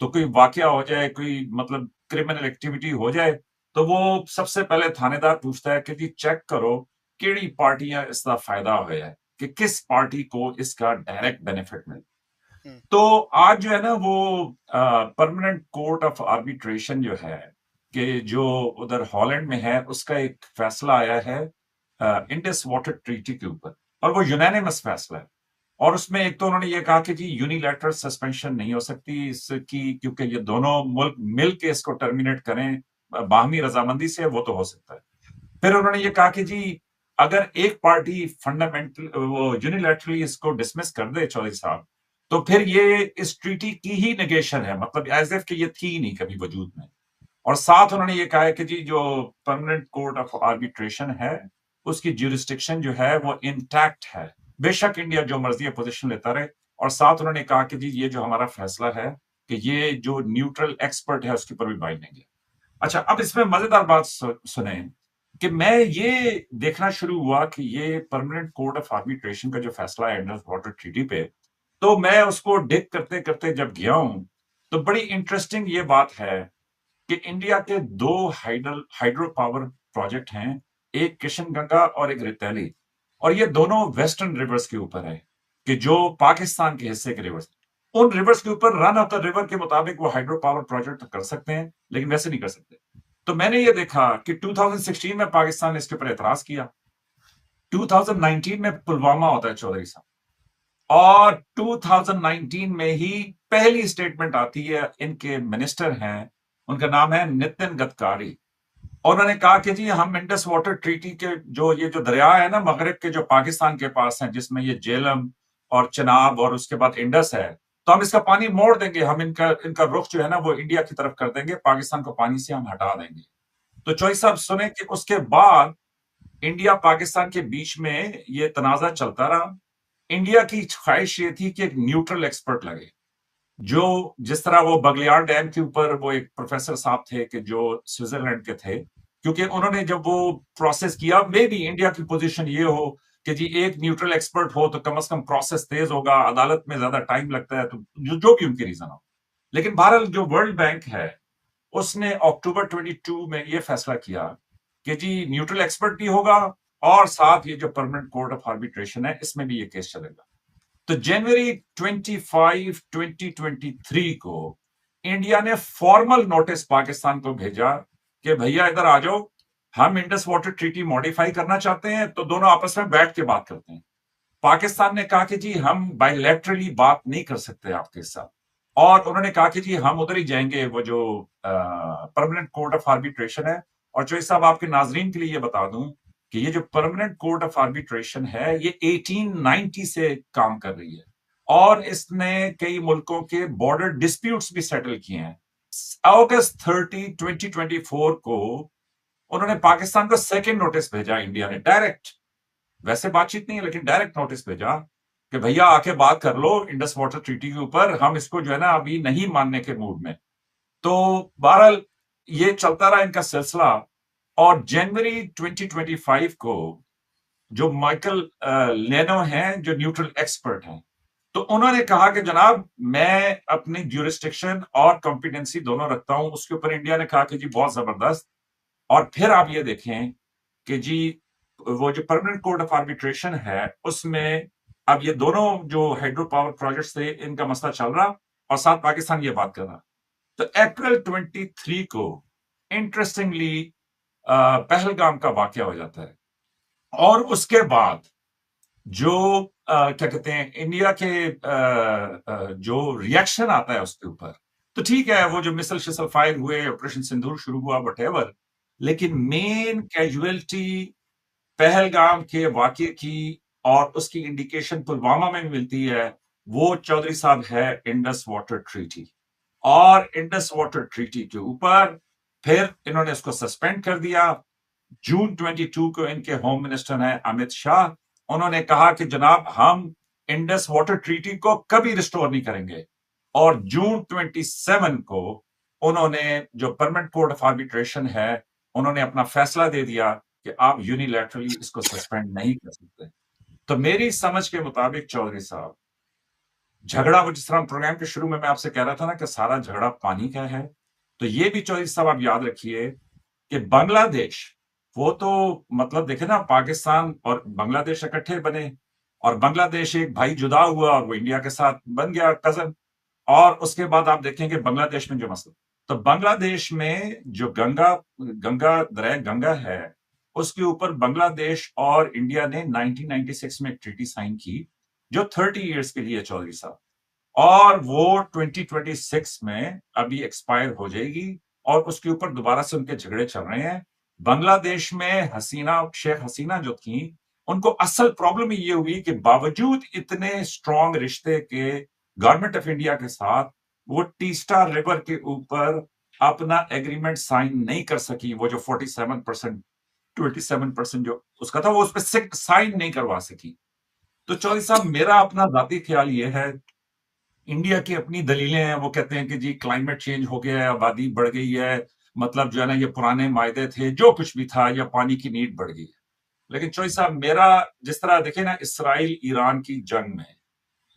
Speaker 2: तो कोई वाकया हो जाए, कोई मतलब क्रिमिनल एक्टिविटी हो जाए, तो वो सबसे पहले थानेदार पूछता है कि जी चेक करो केड़ी पार्टियां इसका फायदा होया है, कि किस पार्टी को इसका डायरेक्ट बेनिफिट मिले।
Speaker 1: हम्म।
Speaker 2: तो आज जो है ना वो परमानेंट कोर्ट ऑफ आर्बिट्रेशन जो है, कि जो उधर हॉलैंड में है, उसका एक फैसला आया है इंडस वाटर ट्रीटी के ऊपर, और वो यूनानिमस फैसला है। और उसमें एक तो उन्होंने ये कहा कि जी यूनिलैटरल सस्पेंशन नहीं हो सकती इसकी, क्योंकि ये दोनों मुल्क मिल के इसको टर्मिनेट करें बाहमी रजामंदी से, वो तो हो सकता है। फिर उन्होंने ये कहा कि जी अगर एक पार्टी फंडामेंटल वो यूनिलैटरली इसको डिसमिस कर दे चौधरी साहब, तो फिर ये इस ट्रीटी की ही नेगेशन है, मतलब एज इफ कि ये थी ही नहीं कभी वजूद में। और साथ उन्होंने ये कहा है कि जी जो परमानेंट कोर्ट ऑफ आर्बिट्रेशन है उसकी ज्यूरिस्डिक्शन जो है वो इंटैक्ट है, बेशक इंडिया जो मर्जी पोजीशन लेता रहे। और साथ उन्होंने कहा कि जी ये जो हमारा फैसला है कि ये जो न्यूट्रल एक्सपर्ट है उसके ऊपर भी बाइंडिंग है। अच्छा, अब इसमें मजेदार बात सुने कि मैं ये देखना शुरू हुआ कि ये परमानेंट कोर्ट ऑफ आर्बिट्रेशन का जो फैसला है इंडस वाटर ट्रीटी पे, तो मैं उसको डिग करते करते जब गया हूं, तो बड़ी इंटरेस्टिंग ये बात है कि इंडिया के दो हाइड्रो पावर प्रोजेक्ट हैं, एक किशन गंगा और एक रितैली, और ये दोनों वेस्टर्न रिवर्स के ऊपर है, कि जो पाकिस्तान के हिस्से के रिवर्स, उन रिवर्स के ऊपर रन ऑफ द रिवर के मुताबिक वो हाइड्रो पावर प्रोजेक्ट कर सकते हैं, लेकिन वैसे नहीं कर सकते। तो मैंने ये देखा कि 2016 में पाकिस्तान ने इसके ऊपर एतराज किया, 2019 में पुलवामा होता है चौधरी साहब, और 2019 में ही पहली स्टेटमेंट आती है, इनके मिनिस्टर हैं, उनका नाम है नितिन गडकरी, और उन्होंने कहा कि जी हम इंडस वाटर ट्रीटी के जो ये जो दरिया है ना मगरब के, जो पाकिस्तान के पास है, जिसमें ये जेलम और चनाब और उसके बाद इंडस है, तो हम इसका पानी मोड़ देंगे, हम इनका इनका रुख जो है ना वो इंडिया की तरफ कर देंगे, पाकिस्तान को पानी से हम हटा देंगे। तो चौधरी साहब सुने कि उसके बाद इंडिया पाकिस्तान के बीच में ये तनाजा चलता रहा। इंडिया की ख्वाहिश ये थी कि एक न्यूट्रल एक्सपर्ट लगे, जो जिस तरह वो बगलियार डैम के ऊपर वो एक प्रोफेसर साहब थे कि जो स्विट्जरलैंड के थे, क्योंकि उन्होंने जब वो प्रोसेस किया, मे भी इंडिया की पोजीशन ये हो कि जी एक न्यूट्रल एक्सपर्ट हो तो कम से कम प्रोसेस तेज होगा, अदालत में ज्यादा टाइम लगता है, तो जो भी उनकी रीजन हो। लेकिन बहरहाल जो वर्ल्ड बैंक है उसने अक्टूबर 22 में ये फैसला किया कि जी न्यूट्रल एक्सपर्ट भी होगा और साथ ये जो परमानेंट कोर्ट ऑफ आर्बिट्रेशन है इसमें भी ये केस चलेगा। तो जनवरी 25, 2023 को इंडिया ने फॉर्मल नोटिस पाकिस्तान को भेजा कि भैया इधर आ जाओ, हम इंडस वाटर ट्रीटी मॉडिफाई करना चाहते हैं, तो दोनों आपस में बैठ के बात करते हैं। पाकिस्तान ने कहा कि जी हम बायलैटरली बात नहीं कर सकते आपके साथ, और उन्होंने कहा कि जी हम उधर ही जाएंगे वो जो परमानेंट कोर्ट ऑफ आर्बिट्रेशन है। और जो साहब आपके नाजरीन के लिए ये बता दूं कि ये जो परमानेंट कोर्ट ऑफ आर्बिट्रेशन है ये 1890 से काम कर रही है और इसने कई मुल्कों के बॉर्डर डिस्प्यूट्स भी सेटल किए हैं। अगस्त 30, 2024 को उन्होंने पाकिस्तान को सेकेंड नोटिस भेजा, इंडिया ने डायरेक्ट, वैसे बातचीत नहीं है लेकिन डायरेक्ट नोटिस भेजा कि भैया आके बात कर लो इंडस वाटर ट्रीटी के ऊपर, हम इसको जो है ना अभी नहीं मानने के मूड में। तो बहरहाल ये चलता रहा इनका सिलसिला, और जनवरी 2025 को जो माइकल लेनो हैं जो न्यूट्रल एक्सपर्ट हैं, तो उन्होंने कहा कि जनाब मैं अपनी ज्यूरिस्डिक्शन और कॉम्पिटेंसी दोनों रखता हूं। उसके ऊपर इंडिया ने कहा कि जी बहुत जबरदस्त। और फिर आप ये देखें कि जी वो जो परमानेंट कोर्ट ऑफ आर्बिट्रेशन है उसमें अब ये दोनों जो हाइड्रो पावर प्रोजेक्ट्स थे इनका मसला चल रहा और साथ पाकिस्तान ये बात कर रहा। तो अप्रैल 23 को इंटरेस्टिंगली पहलगाम का वाकया हो जाता है, और उसके बाद जो क्या कहते हैं इंडिया के जो रिएक्शन आता है उसके ऊपर, तो ठीक है वो जो मिसल शिसल फायर हुए, ऑपरेशन सिंदूर शुरू हुआ, वटेवर, लेकिन मेन कैजुअलिटी पहलगाम के वाकये की और उसकी इंडिकेशन पुलवामा में भी मिलती है, वो चौधरी साहब है इंडस वाटर ट्रीटी। और इंडस वाटर ट्रीटी के ऊपर फिर इन्होंने इसको सस्पेंड कर दिया। जून 22 को इनके होम मिनिस्टर हैं अमित शाह, उन्होंने कहा कि जनाब हम इंडस वाटर ट्रीटी को कभी रिस्टोर नहीं करेंगे। और जून 27 को उन्होंने जो परमानेंट कोर्ट ऑफ आर्बिट्रेशन है उन्होंने अपना फैसला दे दिया कि आप यूनिलैटरली इसको सस्पेंड नहीं कर सकते। तो मेरी समझ के मुताबिक चौधरी साहब, झगड़ा वो जिस तरह प्रोग्राम के शुरू में मैं आपसे कह रहा था ना कि सारा झगड़ा पानी का है, तो ये भी चौधरी साहब आप याद रखिए कि बांग्लादेश, वो तो मतलब देखे ना पाकिस्तान और बांग्लादेश इकट्ठे बने और बांग्लादेश एक भाई जुदा हुआ और वो इंडिया के साथ बन गया कजन। और उसके बाद आप देखेंगे बांग्लादेश में जो मसला, तो बांग्लादेश में जो गंगा दरिया गंगा है उसके ऊपर बांग्लादेश और इंडिया ने 1996 में एक ट्रीटी साइन की जो 30 इयर्स के लिए चौधरी साहब, और वो 2026 में अभी एक्सपायर हो जाएगी और उसके ऊपर दोबारा से उनके झगड़े चल रहे हैं। बांग्लादेश में शेख हसीना जो थी, उनको असल प्रॉब्लम ये हुई कि बावजूद इतने स्ट्रॉन्ग रिश्ते के गवर्नमेंट ऑफ इंडिया के साथ वो टीस्टा रिवर के ऊपर अपना एग्रीमेंट साइन नहीं कर सकी। वो जो 27% जो उसका था वो उस पर साइन नहीं करवा सकी। तो चौधरी साहब मेरा अपना जाती ख्याल ये है, इंडिया की अपनी दलीलें हैं, वो कहते हैं कि जी क्लाइमेट चेंज हो गया है, आबादी बढ़ गई है, मतलब जो है ना ये पुराने मायदे थे, जो कुछ भी था, या पानी की नीड बढ़ गई है। लेकिन चौधरी साहब मेरा जिस तरह देखे ना इसराइल ईरान की जंग में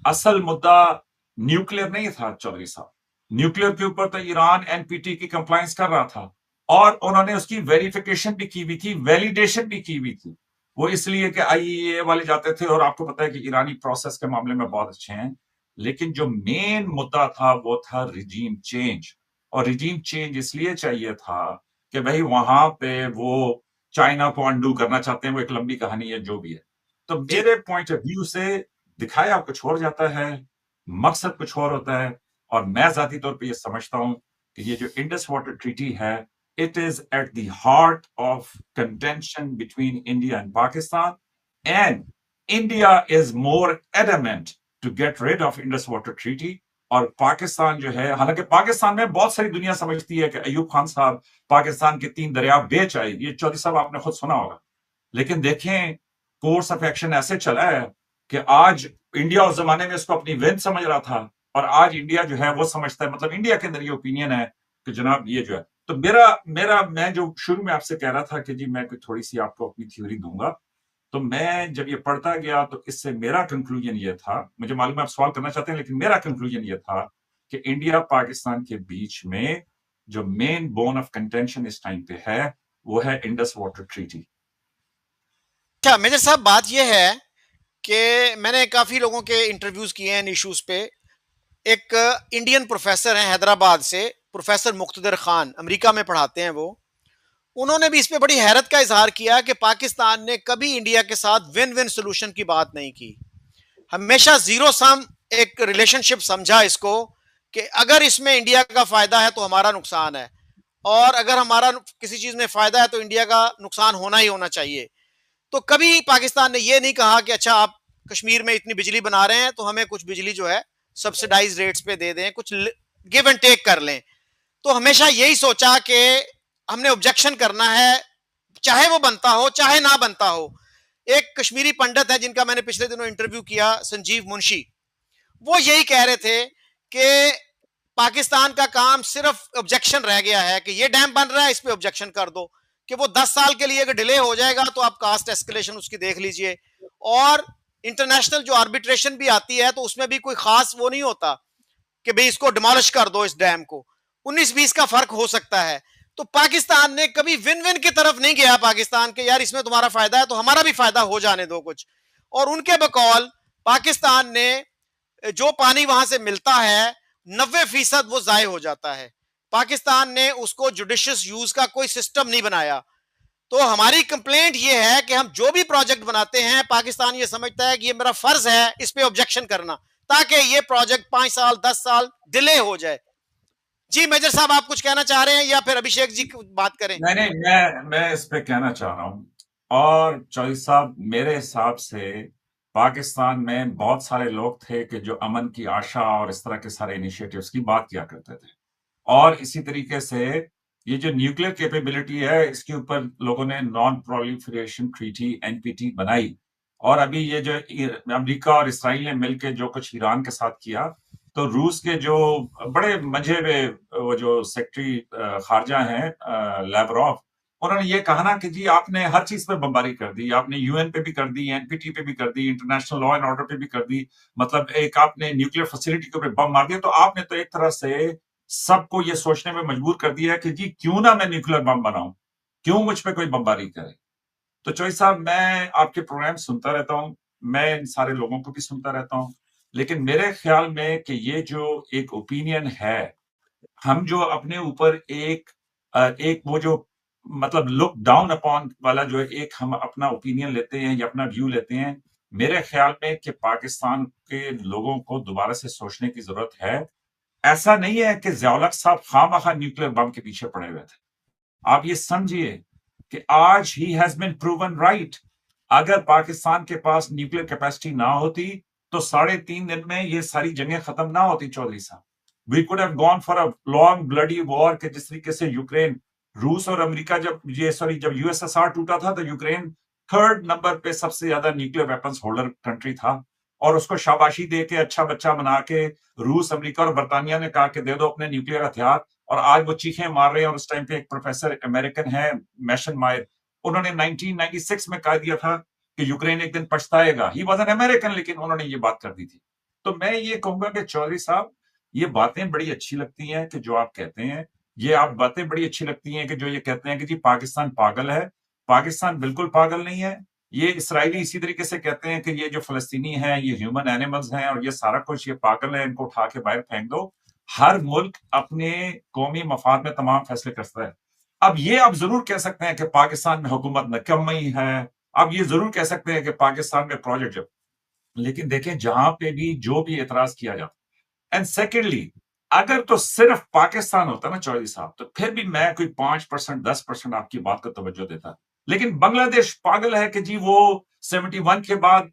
Speaker 2: असल मुद्दा न्यूक्लियर नहीं था चौधरी साहब। न्यूक्लियर के ऊपर तो ईरान एनपीटी की कंप्लायंस कर रहा था और उन्होंने उसकी वेरिफिकेशन भी की हुई थी, वैलिडेशन भी की हुई थी। वो इसलिए कि आईएईए वाले जाते थे, और आपको पता है कि ईरानी प्रोसेस के मामले में बहुत अच्छे हैं। लेकिन जो मेन मुद्दा था वो था रिजीम चेंज, और रिजीम चेंज इसलिए चाहिए था कि भाई वहां पे वो चाइना को अंडू करना चाहते हैं, वो एक लंबी कहानी है जो भी है। तो मेरे पॉइंट ऑफ व्यू से दिखाया कुछ और जाता है, मकसद कुछ और होता है। और मैं जाती तौर पे ये समझता हूं कि ये जो इंडस वाटर ट्रीटी है, it is at the heart of contention between India and Pakistan, and India is more adamant to get rid of Indus Water Treaty। और पाकिस्तान जो है, हालांकि पाकिस्तान में बहुत सारी दुनिया समझती है कि अयूब खान साहब पाकिस्तान के 3 दरिया बेच आए, ये चौधरी साहब आपने खुद सुना होगा। लेकिन देखें कोर्स ऑफ एक्शन ऐसे चला है कि आज इंडिया उस जमाने में इसको अपनी विन समझ रहा था, और आज इंडिया जो है वो समझता है, मतलब इंडिया के अंदर ये ओपिनियन है कि जनाब ये जो है। तो मेरा मैं जो शुरू में आपसे कह रहा था कि जी मैं कोई थोड़ी सी आपको अपनी थ्योरी दूंगा, तो मैं जब ये पढ़ता गया तो इससे मेरा कंक्लूजन ये था, मुझे मालूम है आप सवाल करना चाहते हैं, लेकिन मेरा कंक्लूजन ये था कि इंडिया पाकिस्तान के बीच में जो मेन बोन ऑफ कंटेंशन इस टाइम पे है वो है इंडस वाटर ट्रीटी।
Speaker 1: अच्छा मेजर साहब, बात यह है कि मैंने काफी लोगों के इंटरव्यूज किए हैं इन इश्यूज पे। एक इंडियन प्रोफेसर हैं हैदराबाद से, प्रोफेसर मुक्तदर खान, अमेरिका में पढ़ाते हैं वो। उन्होंने भी इस पे बड़ी हैरत का इजहार किया कि पाकिस्तान ने कभी इंडिया के साथ विन विन सोल्यूशन की बात नहीं की, हमेशा जीरो सम एक रिलेशनशिप समझा इसको, कि अगर इसमें इंडिया का फायदा है तो हमारा नुकसान है, और अगर हमारा किसी चीज में फायदा है तो इंडिया का नुकसान होना ही होना चाहिए। तो कभी पाकिस्तान ने यह नहीं कहा कि अच्छा आप कश्मीर में इतनी बिजली बना रहे हैं तो हमें कुछ बिजली जो है सब्सिडाइज रेट्स पे दे दें, कुछ गिव एंड टेक कर लें। तो हमेशा यही सोचा कि हमने ऑब्जेक्शन करना है, चाहे वो बनता हो चाहे ना बनता हो। एक कश्मीरी पंडित है जिनका मैंने पिछले दिनों इंटरव्यू किया, संजीव मुंशी, वो यही कह रहे थे कि पाकिस्तान का काम सिर्फ ऑब्जेक्शन रह गया है कि ये डैम बन रहा है, इस पे ऑब्जेक्शन कर दो, कि वो 10 साल के लिए अगर डिले हो जाएगा तो आप कास्ट एस्केलेशन उसकी देख लीजिए। और इंटरनेशनल जो आर्बिट्रेशन भी आती है तो उसमें भी कोई खास वो नहीं होता कि भाई इसको डिमोलिश कर दो, इस डैम को 19-20 का फर्क हो सकता है। तो पाकिस्तान ने कभी विन विन की तरफ नहीं गया, पाकिस्तान के यार इसमें तुम्हारा फायदा है तो हमारा भी फायदा हो जाने दो कुछ। और उनके बकौल पाकिस्तान ने जो पानी वहां से मिलता है 90% वो जाये हो जाता है। पाकिस्तान ने उसको जुडिशियस यूज का कोई सिस्टम नहीं बनाया। तो हमारी कंप्लेंट ये है कि हम जो भी प्रोजेक्ट बनाते हैं पाकिस्तान ये समझता है कि ये मेरा फर्ज है इस पे ऑब्जेक्शन करना, ताकि ये प्रोजेक्ट 5 साल 10 साल डिले हो जाए। जी मेजर साहब, आप कुछ कहना चाह रहे हैं या फिर अभिषेक जी बात करें?
Speaker 2: नहीं, मैं इस पे कहना चाह रहा हूँ। और चौधरी साहब, मेरे हिसाब से पाकिस्तान में बहुत सारे लोग थे कि जो अमन की आशा और इस तरह के सारे इनिशिएटिव्स की बात किया करते थे। और इसी तरीके से ये जो न्यूक्लियर कैपेबिलिटी है, इसके ऊपर लोगों ने नॉन प्रोलिफरेशन ट्रीटी एनपीटी बनाई। और अभी ये जो अमेरिका और इसराइल ने मिलकर जो कुछ ईरान के साथ किया, तो रूस के जो बड़े मजे हुए वो जो सेक्रेटरी खारजा हैं लैवरोव, उन्होंने ये कहा ना कि जी आपने हर चीज पे बमबारी कर दी, आपने यूएन पे भी कर दी, एनपीटी पे भी कर दी, इंटरनेशनल लॉ एंड ऑर्डर पे भी कर दी, मतलब एक आपने न्यूक्लियर फैसिलिटी के ऊपर बम मार दिया। तो आपने तो एक तरह से सबको ये सोचने में मजबूर कर दिया है कि जी क्यों ना मैं न्यूक्लियर बम बनाऊं, क्यों मुझ पे कोई बमबारी करे। तो चौधरी साहब, मैं आपके प्रोग्राम सुनता रहता हूँ, मैं इन सारे लोगों को भी सुनता रहता हूँ, लेकिन मेरे ख्याल में कि ये जो एक ओपिनियन है, हम जो अपने ऊपर एक वो जो मतलब लुक डाउन अपॉन वाला जो एक हम अपना ओपिनियन लेते हैं या अपना व्यू लेते हैं, मेरे ख्याल में कि पाकिस्तान के लोगों को दोबारा से सोचने की जरूरत है। ऐसा नहीं है कि ज़िया-उल-हक साहब खामखा न्यूक्लियर बम के पीछे पड़े हुए थे। आप ये समझिए कि आज he has been proven right. अगर पाकिस्तान के पास न्यूक्लियर कैपेसिटी ना होती तो 3.5 दिन में ये सारी जंगें खत्म ना होती चौधरी साहब। We could have gone for a long bloody war के जिस तरीके से यूक्रेन, रूस और अमेरिका जब यूएसएसआर टूटा था तो यूक्रेन 3rd नंबर पे सबसे ज्यादा न्यूक्लियर वेपन्स होल्डर कंट्री था, और उसको शाबाशी दे के अच्छा बच्चा बना के रूस, अमेरिका और बर्तानिया ने कहा कि दे दो अपने न्यूक्लियर हथियार, और आज वो चीखें मार रहे हैं। और उस टाइम पे एक प्रोफेसर अमेरिकन है मैशन मायर, उन्होंने 1996 में कह दिया था कि यूक्रेन एक दिन पछताएगा। ही वॉज एन अमेरिकन, लेकिन उन्होंने ये बात कर दी थी। तो मैं ये कहूंगा कि चौधरी साहब, ये बातें बड़ी अच्छी लगती हैं कि जो आप कहते हैं, ये आप बातें बड़ी अच्छी लगती हैं कि जो ये कहते हैं कि जी पाकिस्तान पागल है। पाकिस्तान बिल्कुल पागल नहीं है। ये इसराइली इसी तरीके से कहते हैं कि ये जो फलस्तीनी हैं ये ह्यूमन एनिमल्स हैं और ये सारा कुछ ये पागल है, इनको उठा के बाहर फेंक दो। हर मुल्क अपने कौमी मफाद में तमाम फैसले करता है। अब ये आप जरूर कह सकते हैं कि पाकिस्तान में हुकूमत नकम्मी है, आप ये जरूर कह सकते हैं कि पाकिस्तान में प्रोजेक्ट, लेकिन देखें जहां पे भी जो भी एतराज किया जाता, एंड सेकेंडली अगर तो सिर्फ पाकिस्तान होता ना चौधरी साहब, तो फिर भी मैं कोई 5% 10% आपकी बात को तवज्जो देता। लेकिन बांग्लादेश पागल है कि जी वो 71 के बाद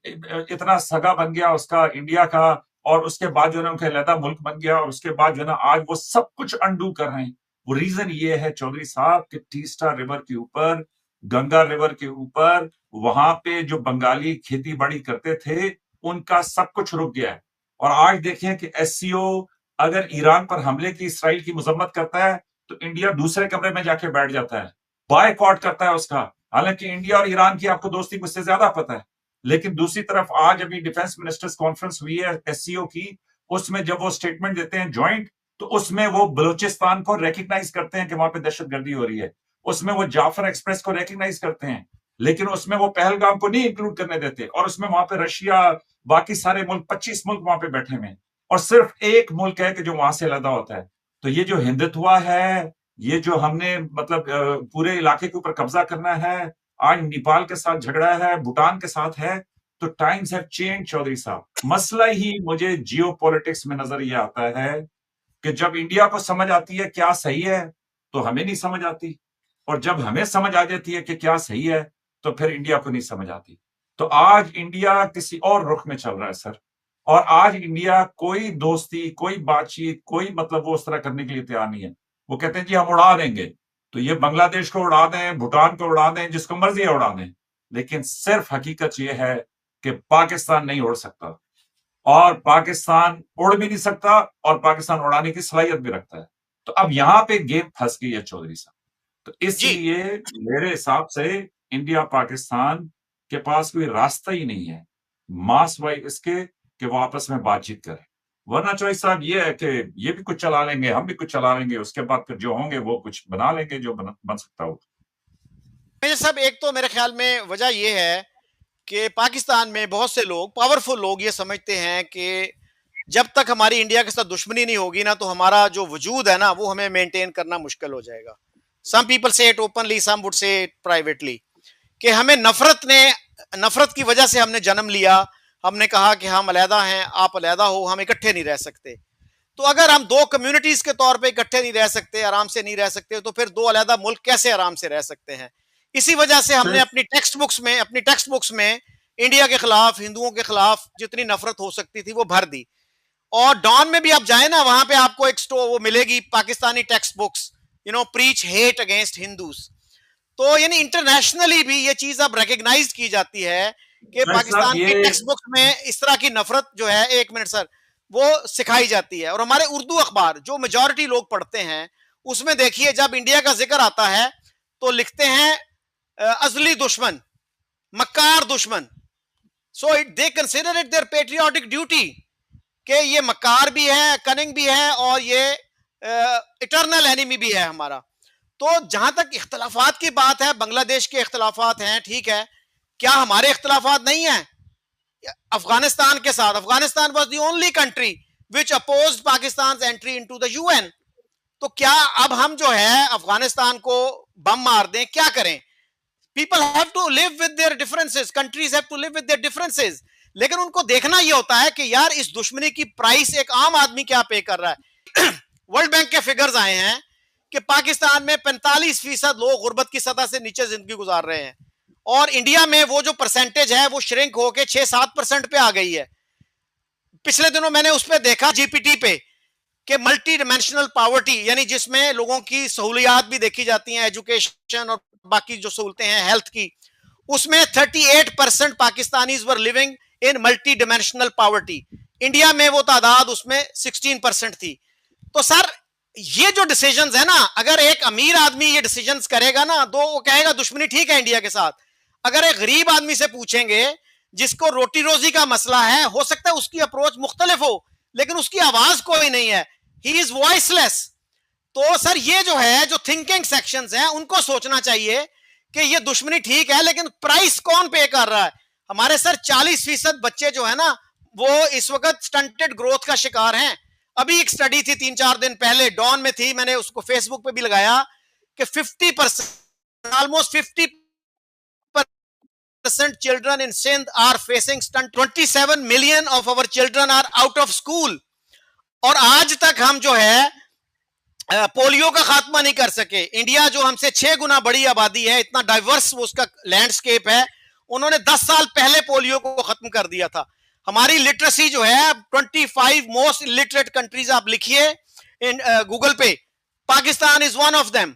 Speaker 2: इतना सगा बन गया उसका इंडिया का, और उसके बाद जो है उनका अलहदा मुल्क बन गया, और उसके बाद जो है ना आज वो सब कुछ अंडू कर रहे हैं। वो रीजन ये है चौधरी साहब कि टीस्टा रिवर के ऊपर, गंगा रिवर के ऊपर, वहां पे जो बंगाली खेती बाड़ी करते थे उनका सब कुछ रुक गया है। और आज देखें कि एससीओ अगर ईरान पर हमले की इसराइल की मजम्मत करता है तो इंडिया दूसरे कमरे में जाके बैठ जाता है, बायकॉट करता है उसका। हालांकि इंडिया और ईरान की आपको दोस्ती मुझसे ज्यादा पता है, लेकिन दूसरी तरफ आज अभी डिफेंस मिनिस्टर्स कॉन्फ्रेंस हुई है एससीओ की, उसमें जब वो स्टेटमेंट देते हैं ज्वाइंट, तो उसमें वो बलूचिस्तान को रिकग्नाइज करते हैं कि वहां पे दहशतगर्दी हो रही है। उसमें वो जाफर एक्सप्रेस को रिकग्नाइज करते हैं, लेकिन उसमें वो पहलगाम को नहीं इंक्लूड करने देते, और उसमें वहां पे रशिया, बाकी सारे मुल्क, 25 मुल्क वहां पे बैठे हुए, और सिर्फ एक मुल्क है कि जो वहां से अलग होता है। तो ये जो हिंदुत्व है, ये जो हमने मतलब पूरे इलाके के ऊपर कब्जा करना है, आज नेपाल के साथ झगड़ा है, भूटान के साथ है, तो टाइम्स हैव चेंज चौधरी साहब। मसला ही मुझे जियो पॉलिटिक्स में नजर ये आता है कि जब इंडिया को समझ आती है क्या सही है तो हमें नहीं समझ आती, और जब हमें समझ आ जाती है कि क्या सही है तो फिर इंडिया को नहीं समझ आती। तो आज इंडिया किसी और रुख में चल रहा है सर, और आज इंडिया कोई दोस्ती, कोई बातचीत, कोई मतलब वो उस तरह करने के लिए तैयार नहीं है। वो कहते हैं जी हम उड़ा देंगे, तो ये बांग्लादेश को उड़ा दें, भूटान को उड़ा दें, जिसको मर्जी है उड़ा दें, लेकिन सिर्फ हकीकत ये है कि पाकिस्तान नहीं उड़ सकता, और पाकिस्तान उड़ भी नहीं सकता, और पाकिस्तान उड़ाने की सलाहियत भी रखता है। तो अब यहां पे गेम फंस गई है चौधरी साहब। तो इसलिए मेरे हिसाब से इंडिया पाकिस्तान के पास कोई रास्ता ही नहीं है मास वाइज इसके कि वो आपस में बातचीत करें, वरना चौधरी साहब ये है कि ये भी कुछ चला लेंगे, हम भी कुछ चला लेंगे, उसके बाद फिर जो होंगे वो कुछ बना लेंगे जो बन सकता हो।
Speaker 1: मेरे साहब, एक तो मेरे ख्याल में वजह यह है कि पाकिस्तान में बहुत से लोग, पावरफुल लोग, ये समझते हैं कि जब तक हमारी इंडिया के साथ दुश्मनी नहीं होगी ना, तो हमारा जो वजूद है ना, वो हमें मेंटेन करना मुश्किल हो जाएगा। Some people say it openly, some would say it privately, कि हमें नफरत की वजह से हमने जन्म लिया। हमने कहा कि हम अलहदा हैं, आप अलहदा हो, हम इकट्ठे नहीं रह सकते। तो अगर हम दो कम्युनिटीज के तौर पे इकट्ठे नहीं रह सकते, आराम से नहीं रह सकते, तो फिर दो अलहदा मुल्क कैसे आराम से रह सकते हैं? इसी वजह से हमने अपनी टेक्स्ट बुक्स में इंडिया के खिलाफ, हिंदुओं के खिलाफ जितनी नफरत हो सकती थी वो भर दी। और डॉन में भी आप जाए ना, वहां पे आपको एक वो मिलेगी, Pakistani text books, preach hate against Hindus. तो यानी इंटरनेशनली भी ये चीज अब रिकग्नाइज की जाती है कि पाकिस्तान की टेक्स्ट बुक्स में इस तरह की नफरत जो है, एक मिनट सर, वो सिखाई जाती है। और हमारे उर्दू अखबार जो मेजॉरिटी लोग पढ़ते हैं, उसमें देखिए जब इंडिया का जिक्र आता है तो लिखते हैं अजली दुश्मन, मक्कार दुश्मन। So they consider it their patriotic duty कि ये मक्कार भी है, कनिंग भी है, और ये इटर्नल एनिमी भी है हमारा। तो जहां तक इख्तलाफात की बात है, बांग्लादेश के इख्तलाफात हैं, ठीक है, क्या हमारे इख्तलाफात नहीं है अफगानिस्तान के साथ? Afghanistan was the only country which opposed Pakistan entry into the UN. तो क्या अब हम जो है अफगानिस्तान को बम मार दें? क्या करें? People have to live with their differences, countries have to live with their differences. लेकिन उनको देखना यह होता है कि यार इस दुश्मनी की प्राइस एक आम आदमी क्या पे कर रहा है। वर्ल्ड बैंक के फिगर्स आए हैं कि पाकिस्तान में 45% लोग गुर्बत की सतह से नीचे जिंदगी गुजार रहे हैं, और इंडिया में वो जो परसेंटेज है वो श्रिंक होकर 6-7% पे आ गई है। पिछले दिनों मैंने उस पर देखा जीपीटी पे कि मल्टी डिमेंशनल पॉवर्टी, यानी जिसमें लोगों की सहूलियात भी देखी जाती हैं, एजुकेशन और बाकी जो सहूलतें हैं हेल्थ की, उसमें 38% Pakistanis were living in multi dimensional poverty. India में वो तादाद उसमें 16% थी। तो सर ये जो डिसीजंस है ना, अगर एक अमीर आदमी ये डिसीजंस करेगा ना, तो वो कहेगा दुश्मनी ठीक है इंडिया के साथ। अगर एक गरीब आदमी से पूछेंगे जिसको रोटी रोजी का मसला है, हो सकता है उसकी अप्रोच मुख्तलिफ हो, लेकिन उसकी आवाज कोई नहीं है, ही इज वॉइसलेस। तो सर ये जो है, जो थिंकिंग सेक्शंस हैं, उनको सोचना चाहिए कि ये दुश्मनी ठीक है, लेकिन प्राइस कौन पे कर रहा है? हमारे सर 40% बच्चे जो है ना, वो इस वक्त स्टंटेड ग्रोथ का शिकार हैं। अभी एक स्टडी थी 3-4 दिन पहले, डॉन में थी, मैंने उसको फेसबुक पे भी लगाया कि 50%, almost 50% children in Sindh are facing stunt. 27 million of our children are out of school, और आज तक हम जो है पोलियो का खात्मा नहीं कर सके। इंडिया जो हमसे 6 गुना बड़ी आबादी है, इतना डाइवर्स उसका लैंडस्केप है, उन्होंने 10 साल पहले पोलियो को खत्म कर दिया था। हमारी लिटरेसी जो है, 25 मोस्ट इलिटरेट कंट्रीज आप लिखिए इन गूगल पे, Pakistan is one of them.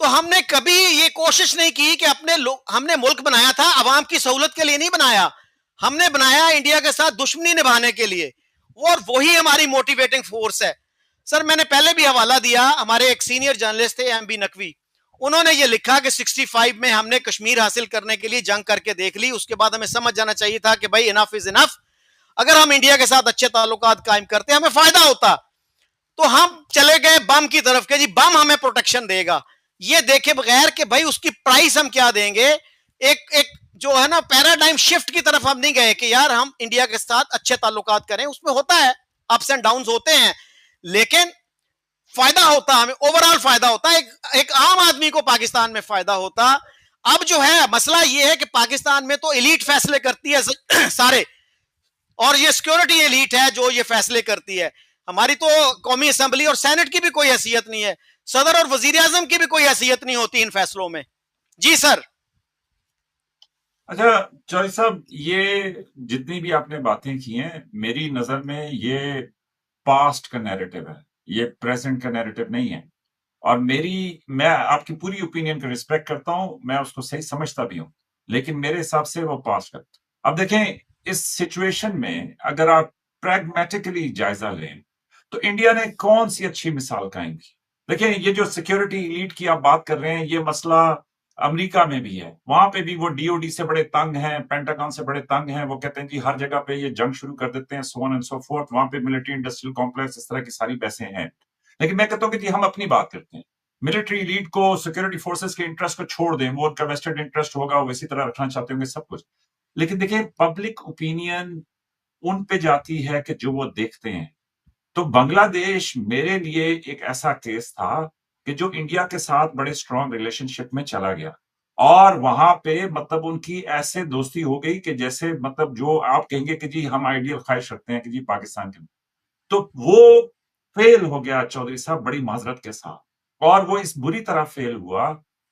Speaker 1: तो हमने कभी ये कोशिश नहीं की कि हमने मुल्क बनाया था अवाम की सहूलत के लिए नहीं बनाया, हमने बनाया इंडिया के साथ दुश्मनी निभाने के लिए, और वही हमारी मोटिवेटिंग फोर्स है। सर मैंने पहले भी हवाला दिया, हमारे एक सीनियर जर्नलिस्ट थे एमबी नकवी, उन्होंने ये लिखा कि 65 में हमने कश्मीर हासिल करने के लिए जंग करके देख ली, उसके बाद हमें समझ जाना चाहिए था कि भाई इनफ इज इनफ। अगर हम इंडिया के साथ अच्छे ताल्लुकात कायम करते हमें फायदा होता। तो हम चले गए बम की तरफ के जी बम हमें प्रोटेक्शन देगा। ये देखे बगैर कि भाई उसकी प्राइस हम क्या देंगे, एक एक जो है ना पैराडाइम शिफ्ट की तरफ हम नहीं गए कि यार हम इंडिया के साथ अच्छे ताल्लुकात करें। उसमें होता है, अप्स एंड डाउन्स होते हैं, लेकिन फायदा होता, हमें ओवरऑल फायदा होता, एक आम आदमी को पाकिस्तान में फायदा होता। अब जो है मसला ये है कि पाकिस्तान में तो एलीट फैसले करती है सारे, और ये सिक्योरिटी एलीट है जो ये फैसले करती है। हमारी तो कौमी असेंबली और सेनेट की भी कोई हैसियत नहीं है, सदर और वजीर आजम की भी कोई हैसियत नहीं होती इन फैसलों में। जी सर।
Speaker 2: अच्छा चौधरी साहब, ये जितनी भी आपने बातें की हैं, मेरी नजर में ये पास्ट का नैरेटिव है, ये प्रेजेंट का नैरेटिव नहीं है। और मैं आपकी पूरी ओपिनियन का रिस्पेक्ट करता हूं, मैं उसको सही समझता भी हूं, लेकिन मेरे हिसाब से वो पास्ट का। अब देखें, इस सिचुएशन में अगर आप प्रैग्मेटिकली जायजा लें तो इंडिया ने कौन सी अच्छी मिसाल कायम की। देखिए, ये जो सिक्योरिटी एलीट की आप बात कर रहे हैं, ये मसला अमेरिका में भी है। वहां पे भी वो डीओडी से बड़े तंग हैं, पेंटागन से बड़े तंग हैं। वो कहते हैं जी हर जगह पे ये जंग शुरू कर देते हैं, so on and so fourth. वहां पे मिलिट्री इंडस्ट्रियल कॉम्प्लेक्स, इस तरह की सारी बहसें हैं। लेकिन मैं कहता हूं कि जी हम अपनी बात करते हैं, मिलिट्री एलीट को, सिक्योरिटी फोर्सेस के इंटरेस्ट को छोड़ दें, वो उनका वेस्टेड इंटरेस्ट होगा, वो इसी तरह रखना चाहते होंगे सब कुछ। लेकिन देखिए, पब्लिक ओपिनियन उन पे जाती है कि जो वो देखते हैं। तो बांग्लादेश मेरे लिए एक ऐसा केस था कि जो इंडिया के साथ बड़े स्ट्रॉन्ग रिलेशनशिप में चला गया, और वहां पे मतलब उनकी ऐसे दोस्ती हो गई कि जैसे मतलब जो आप कहेंगे कि जी हम आइडियल ख्वाहिश रखते हैं कि जी पाकिस्तान के, तो वो फेल हो गया चौधरी साहब, बड़ी माजरत के साथ। और वो इस बुरी तरह फेल हुआ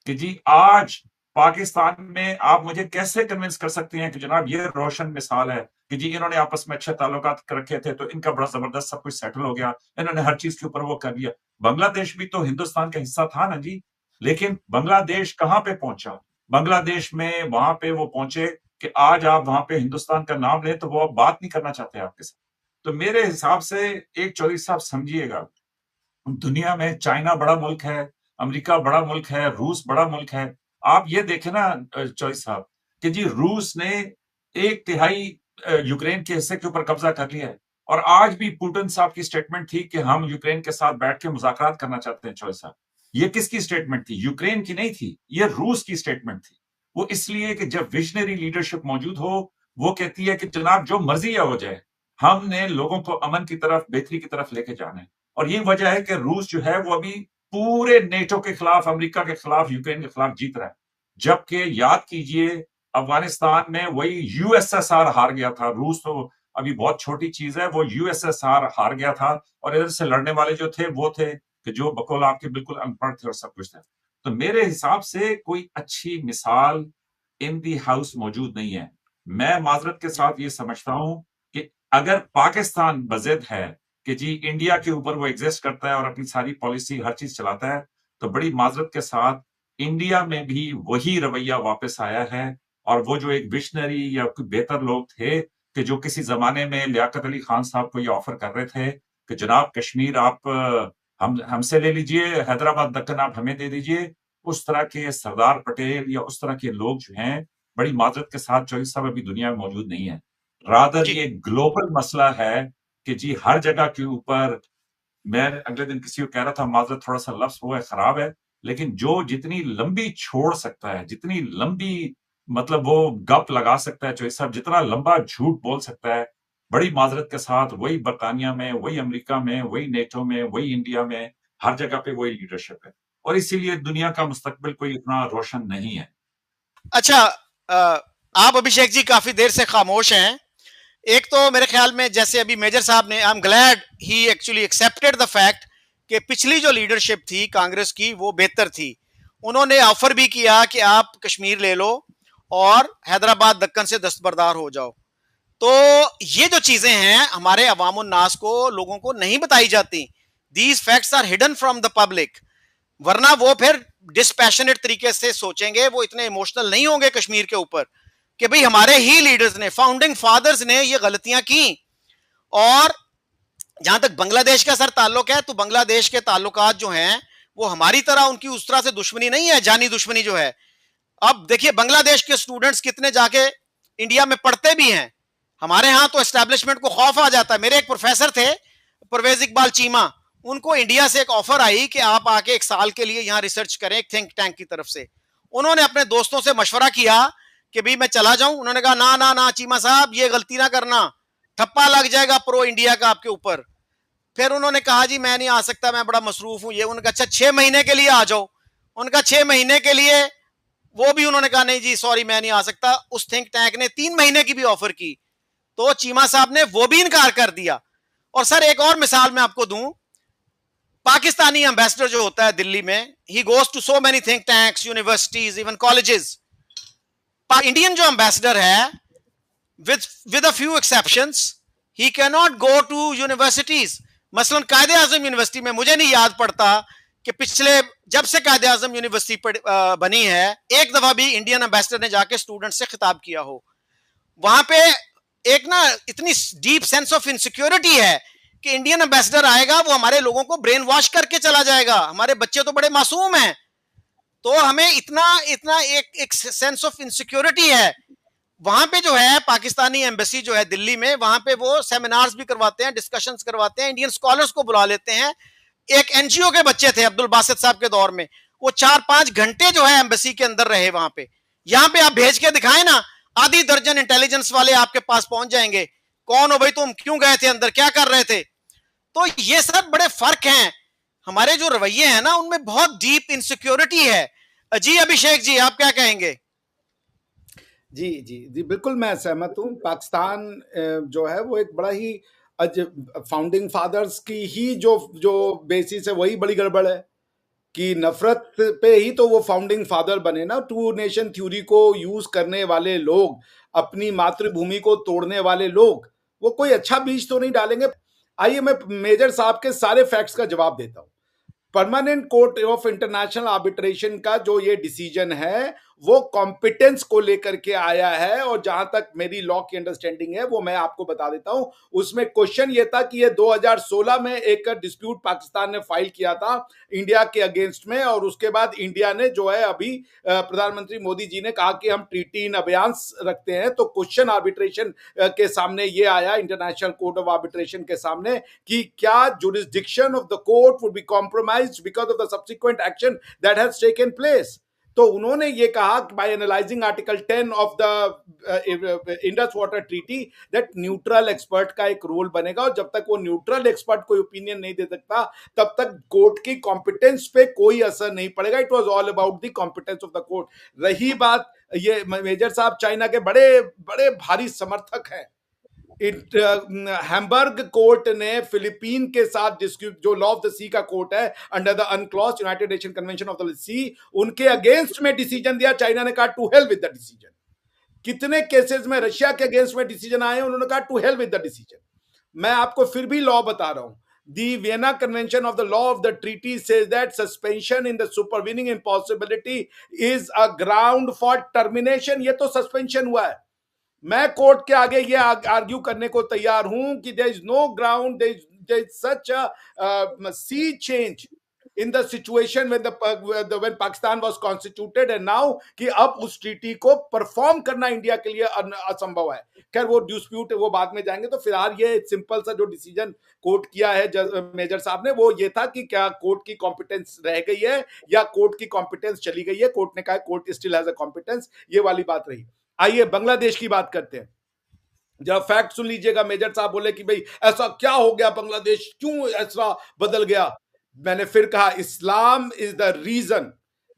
Speaker 2: कि जी आज पाकिस्तान में आप मुझे कैसे कन्विंस कर सकते हैं कि जनाब ये रोशन मिसाल है कि जी इन्होंने आपस में अच्छे ताल्लुकात रखे थे, तो इनका बड़ा जबरदस्त सब कुछ सेटल हो गया, इन्होंने हर चीज के ऊपर वो कर लिया। बांग्लादेश भी तो हिंदुस्तान का हिस्सा था ना जी। लेकिन बांग्लादेश कहां पे पहुंचा? बांग्लादेश में वहां पे वो पहुंचे कि आज आप वहां पे हिंदुस्तान का नाम लें तो वो अब बात नहीं करना चाहते आपके साथ। तो मेरे हिसाब से एक चौधरी साहब समझिएगा, दुनिया में चाइना बड़ा मुल्क है, अमेरिका बड़ा मुल्क है, रूस बड़ा मुल्क है। आप ये देखें ना चौधरी साहब कि जी रूस ने 1/3 यूक्रेन के हिस्से के ऊपर कब्जा कर लिया है, और आज भी पुतिन साहब की स्टेटमेंट थी कि हम यूक्रेन के साथ बैठ के मुज़ाकरात करना चाहते हैं। चौधरी साहब, ये किसकी स्टेटमेंट थी? यूक्रेन की नहीं थी, ये रूस की स्टेटमेंट थी। वो इसलिए कि जब विजनरी लीडरशिप मौजूद हो, वो कहती है कि जनाब जो मर्जी हो जाए, हमने लोगों को अमन की तरफ, बेहतरी की तरफ लेके जाना है। और ये वजह है कि रूस जो है वो अभी पूरे नेटो के खिलाफ, अमेरिका के खिलाफ, यूक्रेन के खिलाफ जीत रहा है। जबकि याद कीजिए, अफगानिस्तान में वही यूएसएसआर हार गया था। रूस तो अभी बहुत छोटी चीज है, वो यूएसएसआर हार गया था, और इधर से लड़ने वाले जो थे वो थे कि जो बकौल आपके बिल्कुल अनपढ़ थे और सब कुछ थे। तो मेरे हिसाब से कोई अच्छी मिसाल इन दी हाउस मौजूद नहीं है। मैं माजरत के साथ ये समझता हूं कि अगर पाकिस्तान बजिद है कि जी इंडिया के ऊपर वो एग्जिस्ट करता है और अपनी सारी पॉलिसी हर चीज चलाता है, तो बड़ी माजरत के साथ इंडिया में भी वही रवैया वापस आया है। और वो जो एक विशनरी या कोई बेहतर लोग थे कि जो किसी जमाने में लियाकत अली खान साहब को ये ऑफर कर रहे थे कि जनाब कश्मीर आप हम हमसे ले लीजिए, हैदराबाद दक्कन आप हमें दे दीजिए, उस तरह के सरदार पटेल या उस तरह के लोग जो हैं, बड़ी माजरत के साथ चौधरी साहब अभी दुनिया में मौजूद नहीं है। रादर
Speaker 1: जी
Speaker 2: ये ग्लोबल मसला है कि जी हर जगह के ऊपर, मैं अगले दिन किसी को कह रहा था, माजरत थोड़ा सा लफ्ज वो है खराब है, लेकिन जो जितनी लंबी छोड़ सकता है, जितनी लंबी मतलब वो गप लगा सकता है चौधरी साहब, जितना लंबा झूठ बोल सकता है, बड़ी माजरत के साथ वही बरतानिया में, वही अमेरिका में, वही नेटो में, वही इंडिया में, हर जगह पे वही लीडरशिप है। और इसीलिए दुनिया का मुस्तकबिल कोई इतना रोशन नहीं है।
Speaker 1: अच्छा, आप अभिषेक जी काफी देर से खामोश हैं। एक तो मेरे ख्याल में जैसे अभी मेजर साहब ने, I am glad he actually accepted the fact कि पिछली जो लीडरशिप थी कांग्रेस की वो बेहतर थी। उन्होंने ऑफर भी किया कि आप कश्मीर ले लो और हैदराबाद दक्कन से दस्तबरदार हो जाओ। तो ये जो चीजें हैं हमारे अवाम नास को, लोगों को नहीं बताई जाती। These facts are hidden from the public, वरना वो फिर डिस्पैशनेट तरीके से सोचेंगे, वो इतने इमोशनल नहीं होंगे कश्मीर के ऊपर कि भाई हमारे ही लीडर्स ने, फाउंडिंग फादर्स ने ये गलतियां की। और जहां तक बांग्लादेश का सर ताल्लुक है, तो बांग्लादेश के ताल्लुकात जो हैं वो हमारी तरह उनकी उस तरह से दुश्मनी नहीं है, जानी दुश्मनी जो है। अब देखिए बांग्लादेश के स्टूडेंट्स कितने जाके इंडिया में पढ़ते भी हैं। हमारे यहाँ तो एस्टैब्लिशमेंट को खौफ आ जाता है। मेरे एक प्रोफेसर थे, परवेज इकबाल चीमा, उनको इंडिया से एक ऑफर आई कि आप आके 1 साल के लिए यहाँ रिसर्च करें, एक थिंक टैंक की तरफ से। उन्होंने अपने दोस्तों से मशवरा किया कि भाई मैं चला जाऊं। उन्होंने कहा ना ना ना चीमा साहब, ये गलती ना करना, ठप्पा लग जाएगा प्रो इंडिया का आपके ऊपर। फिर उन्होंने कहा जी मैं नहीं आ सकता, मैं बड़ा मसरूफ हूं ये। उन्होंने कहा अच्छा 6 महीने के लिए आ जाओ। उनका 6 महीने के लिए, वो भी उन्होंने कहा नहीं जी सॉरी मैं नहीं आ सकता। उस थिंक टैंक ने 3 महीने की भी ऑफर की, तो चीमा साहब ने वो भी इनकार कर दिया। और सर एक और मिसाल मैं आपको दूं, पाकिस्तानी एम्बेसडर जो होता है दिल्ली में, he goes to so many think tanks, universities, even colleges. Indian जो एम्बेसडर है, with a few exceptions, he cannot go to universities. मसलन कायदे आजम यूनिवर्सिटी में मुझे नहीं याद पड़ता कि पिछले, जब से कायदे आजम यूनिवर्सिटी बनी है, एक दफा भी इंडियन एम्बेसडर ने जाके स्टूडेंट से खिताब किया हो। वहां पे एक ना इतनी डीप सेंस ऑफ इनसिक्योरिटी है कि इंडियन एम्बेसडर आएगा, वो हमारे लोगों को ब्रेन वॉश करके चला जाएगा। हमारे बच्चे तो बड़े मासूम हैं, तो हमें इतना इतना एक सेंस ऑफ इनसिक्योरिटी है। वहां पे जो है पाकिस्तानी एम्बेसी जो है दिल्ली में, वहां पे वो सेमिनार्स भी करवाते हैं, डिस्कशंस करवाते हैं, इंडियन स्कॉलर्स को बुला लेते हैं। एक एनजीओ के बच्चे थे अब्दुल बासित साहब के दौर में, वो 4-5 घंटे जो है एम्बेसी के अंदर रहे वहां पे। यहां पे आप भेज के दिखाएं ना, आधी दर्जन इंटेलिजेंस वाले आपके पास पहुंच जाएंगे, कौन हो भाई तुम, क्यों गए थे अंदर, क्या कर रहे थे। तो ये सब बड़े फर्क हैं। हमारे जो रवैये हैं ना, उनमें बहुत डीप इनसिक्योरिटी है। जी अभिषेक जी, आप क्या कहेंगे?
Speaker 3: जी जी जी, बिल्कुल मैं सहमत हूँ। पाकिस्तान जो है वो एक बड़ा ही फाउंडिंग फादर्स की ही जो जो बेसिस है वही बड़ी गड़बड़ है कि नफरत पे ही तो वो फाउंडिंग फादर बने ना। टू नेशन थ्योरी को यूज करने वाले लोग, अपनी मातृभूमि को तोड़ने वाले लोग, वो कोई अच्छा बीज तो नहीं डालेंगे। आइए मैं मेजर साहब के सारे फैक्ट्स का जवाब देता हूँ। Permanent court of international arbitration का जो ये डिसीजन है वो कॉम्पिटेंस को लेकर के आया है, और जहां तक मेरी लॉ की अंडरस्टैंडिंग है वो मैं आपको बता देता हूं। उसमें क्वेश्चन ये था कि ये 2016 में एक डिस्प्यूट पाकिस्तान ने फाइल किया था इंडिया के अगेंस्ट में, और उसके बाद इंडिया ने जो है अभी प्रधानमंत्री मोदी जी ने कहा कि हम ट्रीटी इन अबयांस रखते हैं। तो क्वेश्चन आर्बिट्रेशन के सामने ये आया, इंटरनेशनल कोर्ट ऑफ आर्बिट्रेशन के सामने, कि क्या jurisdiction of the court would be compromised because of the subsequent action that has taken place. तो उन्होंने ये कहा by analysing article 10 of the Indus water treaty that neutral expert का एक रोल बनेगा, और जब तक वो न्यूट्रल एक्सपर्ट कोई ओपिनियन नहीं दे सकता तब तक कोर्ट की कॉम्पिटेंस पे कोई असर नहीं पड़ेगा। It was all about the competence of the court. रही बात, ये मेजर साहब चाइना के बड़े बड़े भारी समर्थक हैं। हैम्बर्ग कोर्ट ने फिलीपीन के साथ डिस्प्यूट, जो लॉ ऑफ द सी का कोर्ट है under the UNCLOS United Nation Convention of the sea, उनके अगेंस्ट में डिसीजन दिया। चाइना ने कहा to hell with the decision. कितने केसेस में रशिया के अगेंस्ट में डिसीजन आए, उन्होंने कहा to hell with the decision. मैं आपको फिर भी लॉ बता रहा हूं। The Vienna Convention of the Law of the Treaty says that suspension in the supervening impossibility is a ground for termination। ये तो सस्पेंशन हुआ है। मैं कोर्ट के आगे ये आर्ग्यू करने को तैयार हूं कि there is no ground, there is such a sea change in the situation when Pakistan was constituted and now, कि अब उस ट्रीटी को परफॉर्म करना इंडिया के लिए असंभव है। खैर वो डिस्प्यूट वो बाद में जाएंगे। तो फिलहाल ये सिंपल सा जो डिसीजन कोर्ट किया है मेजर साहब ने, वो ये था कि क्या कोर्ट की कॉम्पिटेंस रह गई है या कोर्ट की कॉम्पिटेंस चली गई है। कोर्ट ने कहा court still has a competence, ये वाली बात रही। आइए बांग्लादेश की बात करते हैं। जब फैक्ट सुन लीजिएगा, मेजर साहब बोले कि भाई ऐसा क्या हो गया, बांग्लादेश क्यों ऐसा बदल गया। मैंने फिर कहा इस्लाम इज द रीजन।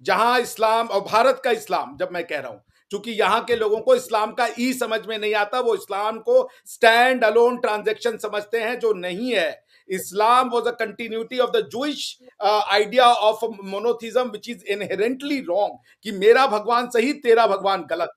Speaker 3: जहां इस्लाम, और भारत का इस्लाम जब मैं कह रहा हूं, क्योंकि यहां के लोगों को इस्लाम का ई समझ में नहीं आता, वो इस्लाम को स्टैंड अलोन ट्रांजैक्शन समझते हैं, जो नहीं है। Islam was a continuity of the Jewish idea of monotheism which is inherently wrong, कि मेरा भगवान सही तेरा भगवान गलत।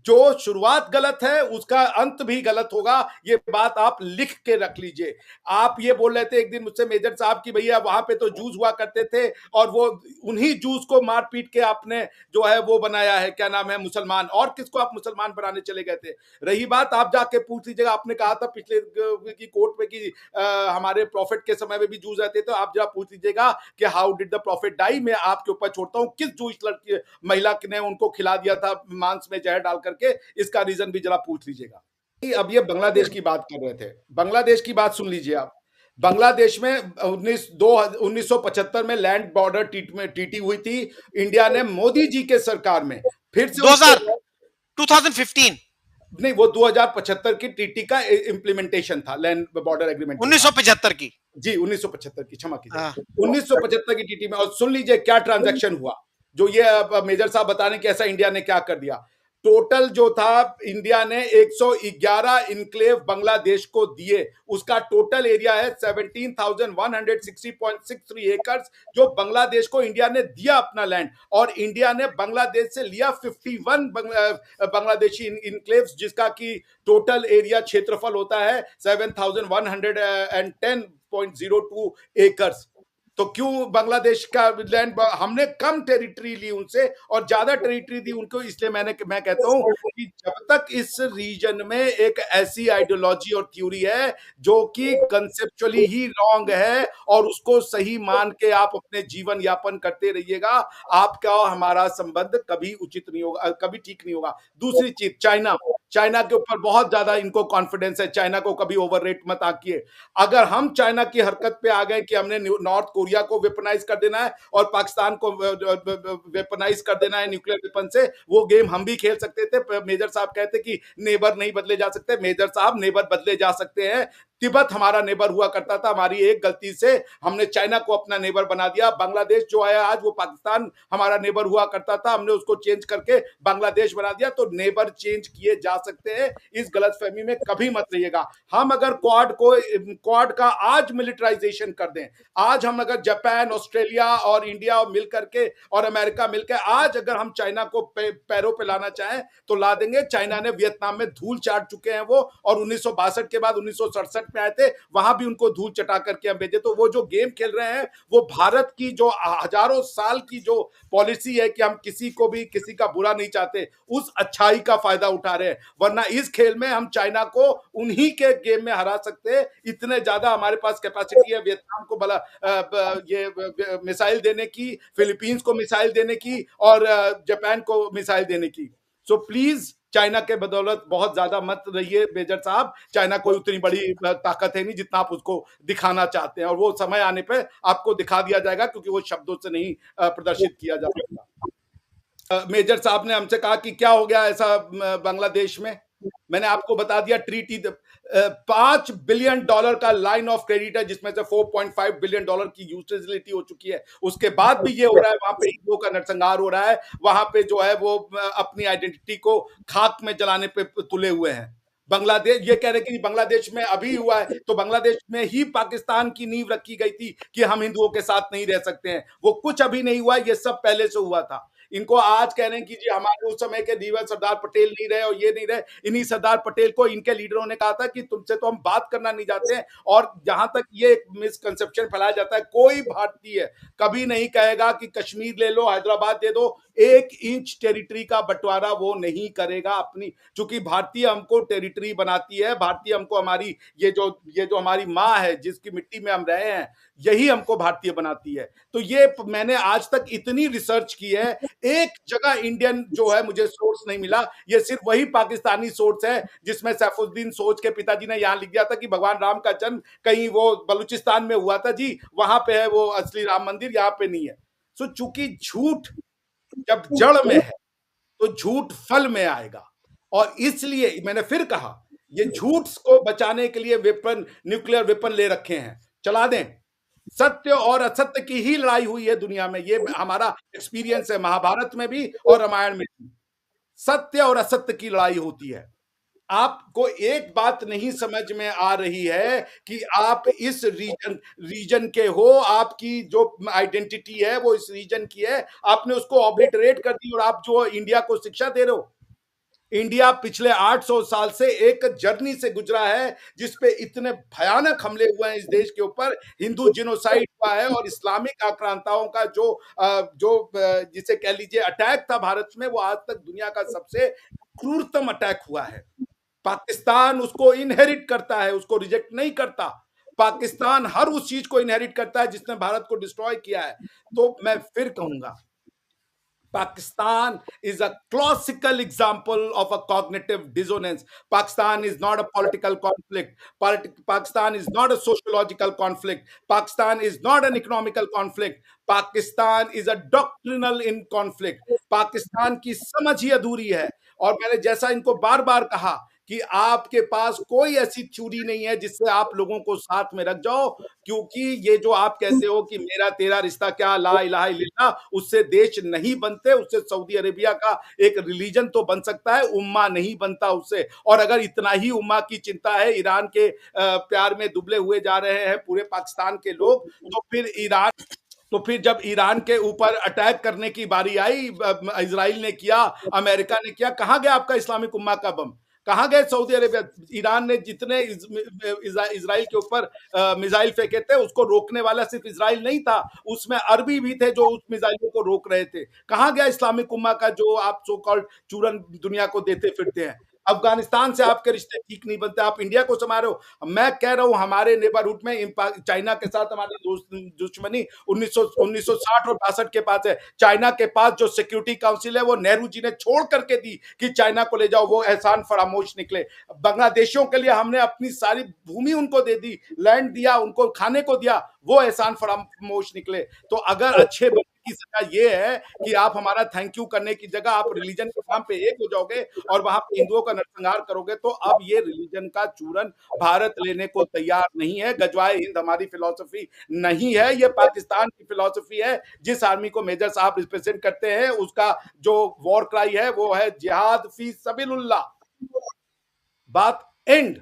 Speaker 3: जो शुरुआत गलत है उसका अंत भी गलत होगा। ये बात आप लिख के रख लीजिए। आप ये बोल रहे थे एक दिन मुझसे मेजर साहब की भैया वहां पे तो जूस हुआ करते थे, और वो उन्हीं जूस को मार पीट के आपने जो है वो बनाया है, क्या नाम है, मुसलमान। और किसको आप मुसलमान बनाने चले गए थे। रही बात, आप जाके पूछ लीजिएगा, आपने कहा था पिछले की कोर्ट में कि हमारे प्रॉफिट के समय में भी जूस रहते, तो आप जरा पूछ लीजिएगा कि how did the prophet die. मैं आपके ऊपर छोड़ता हूं, किस जूस लड़की महिला ने उनको खिला दिया था मांस में जहर डालकर के, इसका रीजन भी जरा पूछ लीजिएगा। अब ये बांग्लादेश की बात कर रहे थे, बांग्लादेश की बात सुन लीजिए आप। बांग्लादेश में 1975 में लैंड बॉर्डर टीटी हुई थी। इंडिया ने मोदी जी के सरकार में फिर से
Speaker 1: 2015
Speaker 3: नहीं, वो 2075 की टीटी का इम्प्लीमेंटेशन था, लैंड बॉर्डर एग्रीमेंट
Speaker 1: 1975 की।
Speaker 3: जी 1975 की, क्षमा कीजिए, 1975 की टीटी में। और सुन लीजिए क्या ट्रांजैक्शन हुआ, जो ये मेजर साहब बता रहे हैं कि ऐसा इंडिया ने क्या कर दिया। टोटल जो था, इंडिया ने 111 इनक्लेव बांग्लादेश को दिए। उसका टोटल एरिया है 17,160.63 एकर्स, जो बांग्लादेश को इंडिया ने दिया अपना लैंड। और इंडिया ने बांग्लादेश से लिया 51 बांग्लादेशी इनक्लेव्स, जिसका की टोटल एरिया क्षेत्रफल होता है 7,110.02 एकर्स। तो क्यों बांग्लादेश का लैंड, हमने कम टेरिटरी ली उनसे और ज्यादा टेरिटरी दी उनको। इसलिए मैं कहता हूं कि जब तक इस रीजन में एक ऐसी आइडियोलॉजी और थ्योरी है जो कि कंसेप्चुअली ही रॉन्ग है, और उसको सही मान के आप अपने जीवन यापन करते रहिएगा, आपका और हमारा संबंध कभी उचित नहीं होगा, कभी ठीक नहीं होगा। दूसरी चीज, चाइना के ऊपर बहुत ज्यादा इनको कॉन्फिडेंस है। चाइना को कभी ओवररेट मत आकिए। अगर हम चाइना की हरकत पे आ गए कि हमने नॉर्थ कोरिया को वेपनाइज कर देना है और पाकिस्तान को वेपनाइज कर देना है न्यूक्लियर वेपन से, वो गेम हम भी खेल सकते थे। मेजर साहब कहते कि नेबर नहीं बदले जा सकते। मेजर साहब, नेबर बदले जा सकते हैं। तिब्बत हमारा नेबर हुआ करता था, हमारी एक गलती से हमने चाइना को अपना नेबर बना दिया। बांग्लादेश जो है आज, वो पाकिस्तान हमारा नेबर हुआ करता था, हमने उसको चेंज करके बांग्लादेश बना दिया। तो नेबर चेंज किए जा सकते हैं, इस गलतफहमी में कभी मत रहिएगा। हम अगर क्वाड का आज मिलिटराइजेशन कर दें, आज हम अगर जापान, ऑस्ट्रेलिया और इंडिया मिल करके और अमेरिका मिलकर आज अगर हम चाइना को पैरों पे लाना चाहें तो ला देंगे। चाइना ने वियतनाम में धूल चाट चुके हैं वो, और 1962 के बाद 1967 में आए थे, वहां भी उनको धूल चटा करके हम भेजे। तो वो जो गेम खेल रहे हैं, वो भारत की जो हजारों साल की जो पॉलिसी है कि हम किसी को भी किसी का बुरा नहीं चाहते, उस अच्छाई का फायदा उठा रहे हैं। वरना इस खेल में हम चाइना को उन्हीं के गेम में हरा सकते हैं। इतने ज्यादा हमारे पास कैपेसिटी है वियतनाम को भला ये मिसाइल देने की, फिलीपींस को मिसाइल देने की, और जापान को मिसाइल देने की। सो प्लीज चाइना के बदौलत बहुत ज्यादा मत रहिए मेजर साहब। चाइना कोई उतनी बड़ी ताकत है नहीं जितना आप उसको दिखाना चाहते हैं, और वो समय आने पे आपको दिखा दिया जाएगा, क्योंकि वो शब्दों से नहीं प्रदर्शित किया जा सकता। मेजर साहब ने हमसे कहा कि क्या हो गया ऐसा बांग्लादेश में। मैंने आपको बता दिया, ट्रीटी $5 बिलियन का लाइन ऑफ क्रेडिट है, जिसमें से $4.5 बिलियन की यूटिलिटी हो चुकी है। उसके बाद भी ये हो रहा है, वहां पे हिंदुओं का नरसंहार हो रहा है। वहां पे जो है वो अपनी आइडेंटिटी को खाक में जलाने पे तुले हुए हैं। बांग्लादेश ये कह रहे कि बांग्लादेश में अभी हुआ है, तो बांग्लादेश में ही पाकिस्तान की नींव रखी गई थी कि हम हिंदुओं के साथ नहीं रह सकते हैं। वो कुछ अभी नहीं हुआ, ये सब पहले से हुआ था। इनको आज कह रहे हैं कि जी हमारे उस समय के दीवार सरदार पटेल नहीं रहे और ये नहीं रहे। इन्हीं सरदार पटेल को इनके लीडरों ने कहा था कि तुमसे तो हम बात करना नहीं चाहते हैं। और जहां तक ये मिसकंसेप्शन फैलाया जाता है, कोई भारतीय कभी नहीं कहेगा कि कश्मीर ले लो, हैदराबाद दे दो। 1 इंच टेरिटरी का बंटवारा वो नहीं करेगा अपनी, क्योंकि भारतीय हमको टेरिटरी बनाती है। भारतीय हमको, हमारी ये जो हमारी माँ है, जिसकी मिट्टी में हम रहे हैं, यही हमको भारतीय बनाती है। तो ये मैंने आज तक इतनी रिसर्च की है, एक जगह इंडियन जो है मुझे सोर्स नहीं मिला। ये सिर्फ वही पाकिस्तानी सोर्स है जिसमें सैफुद्दीन सोच के पिताजी ने यहां लिख दिया था कि भगवान राम का जन्म कहीं वो बलूचिस्तान में हुआ था जी, वहां पे है वो असली राम मंदिर, यहां पे नहीं है। सो चूंकि झूठ जब जड़ में है तो झूठ फल में आएगा। और इसलिए मैंने फिर कहा, ये झूठ को बचाने के लिए वेपन, न्यूक्लियर वेपन ले रखे हैं, चला दें। सत्य और असत्य की ही लड़ाई हुई है दुनिया में, ये हमारा एक्सपीरियंस है, महाभारत में भी और रामायण में भी सत्य और असत्य की लड़ाई होती है। आपको एक बात नहीं समझ में आ रही है कि आप इस रीजन के हो, आपकी जो आइडेंटिटी है वो इस रीजन की है, आपने उसको ऑब्लिटरेट कर दी और आप जो इंडिया को शिक्षा दे रहे हो। इंडिया पिछले 800 साल से एक जर्नी से गुजरा है जिसपे इतने भयानक हमले हुए हैं इस देश के ऊपर। हिंदू जिनोसाइड हुआ है और इस्लामिक आक्रांताओं का जो जिसे कह लीजिए अटैक था भारत में, वो आज तक दुनिया का सबसे क्रूरतम अटैक हुआ है। पाकिस्तान उसको इनहेरिट करता है, उसको रिजेक्ट नहीं करता। पाकिस्तान हर उस चीज को इनहेरिट करता है जिसने भारत को डिस्ट्रॉय किया है। तो मैं फिर कहूंगा, Pakistan is a classical example of a cognitive dissonance. Pakistan is not a political conflict. Pakistan is not a sociological conflict. Pakistan is not an economical conflict. Pakistan is a doctrinal in conflict. Pakistan की समझ ही अधूरी है। और मैंने जैसा इनको बार बार कहा कि आपके पास कोई ऐसी थ्योरी नहीं है जिससे आप लोगों को साथ में रख जाओ, क्योंकि ये जो आप कहते हो कि मेरा तेरा रिश्ता क्या, ला इलाहा इल्लल्लाह, उससे देश नहीं बनते। उससे सऊदी अरेबिया का एक रिलीजन तो बन सकता है, उम्मा नहीं बनता उससे। और अगर इतना ही उम्मा की चिंता है, ईरान के प्यार में दुबले हुए जा रहे हैं पूरे पाकिस्तान के लोग, तो फिर जब ईरान के ऊपर अटैक करने की बारी आई, इजराइल ने किया, अमेरिका ने किया, कहां गया आपका इस्लामिक उम्मा का बम? कहां गए सऊदी अरेबिया? ईरान ने जितने इजराइल के ऊपर मिसाइल फेंके थे, उसको रोकने वाला सिर्फ इजराइल नहीं था, उसमें अरबी भी थे जो उस मिसाइलों को रोक रहे थे। कहां गया इस्लामिक उम्मा का जो आप सो कॉल्ड चूरन दुनिया को देते फिरते हैं? अफगानिस्तान से आपके रिश्ते ठीक नहीं बनते, आप इंडिया को संभाल रहे हो। मैं कह रहा हूं हमारे नेबरहुड में चाइना के साथ हमारी दुश्मनी 1960 और 62 के पास है। चाइना के पास जो सिक्योरिटी काउंसिल है वो नेहरू जी ने छोड़ करके दी कि चाइना को ले जाओ, वो एहसान फरामोश निकले। बांग्लादेशियों के लिए हमने अपनी सारी भूमि उनको दे दी, लैंड दिया, उनको खाने को दिया, वो एहसान फरामोश निकले। तो अगर अच्छे की सजा ये है कि आप हमारा थैंक यू करने की जगह आप रिलीजन के नाम पे एक हो जाओगे और वहां पे हिंदुओं का नरसंहार करोगे, तो अब ये रिलीजन का चूरन भारत लेने को तैयार नहीं है। गजवाए हिंद हमारी फिलॉसफी नहीं है, ये पाकिस्तान की फिलॉसफी है। जिस आर्मी को मेजर साहब रिप्रेजेंट करते हैं, उसका जो वॉर क्राई है वो है जिहाद फी सबीलुल्लाह। बात एंड।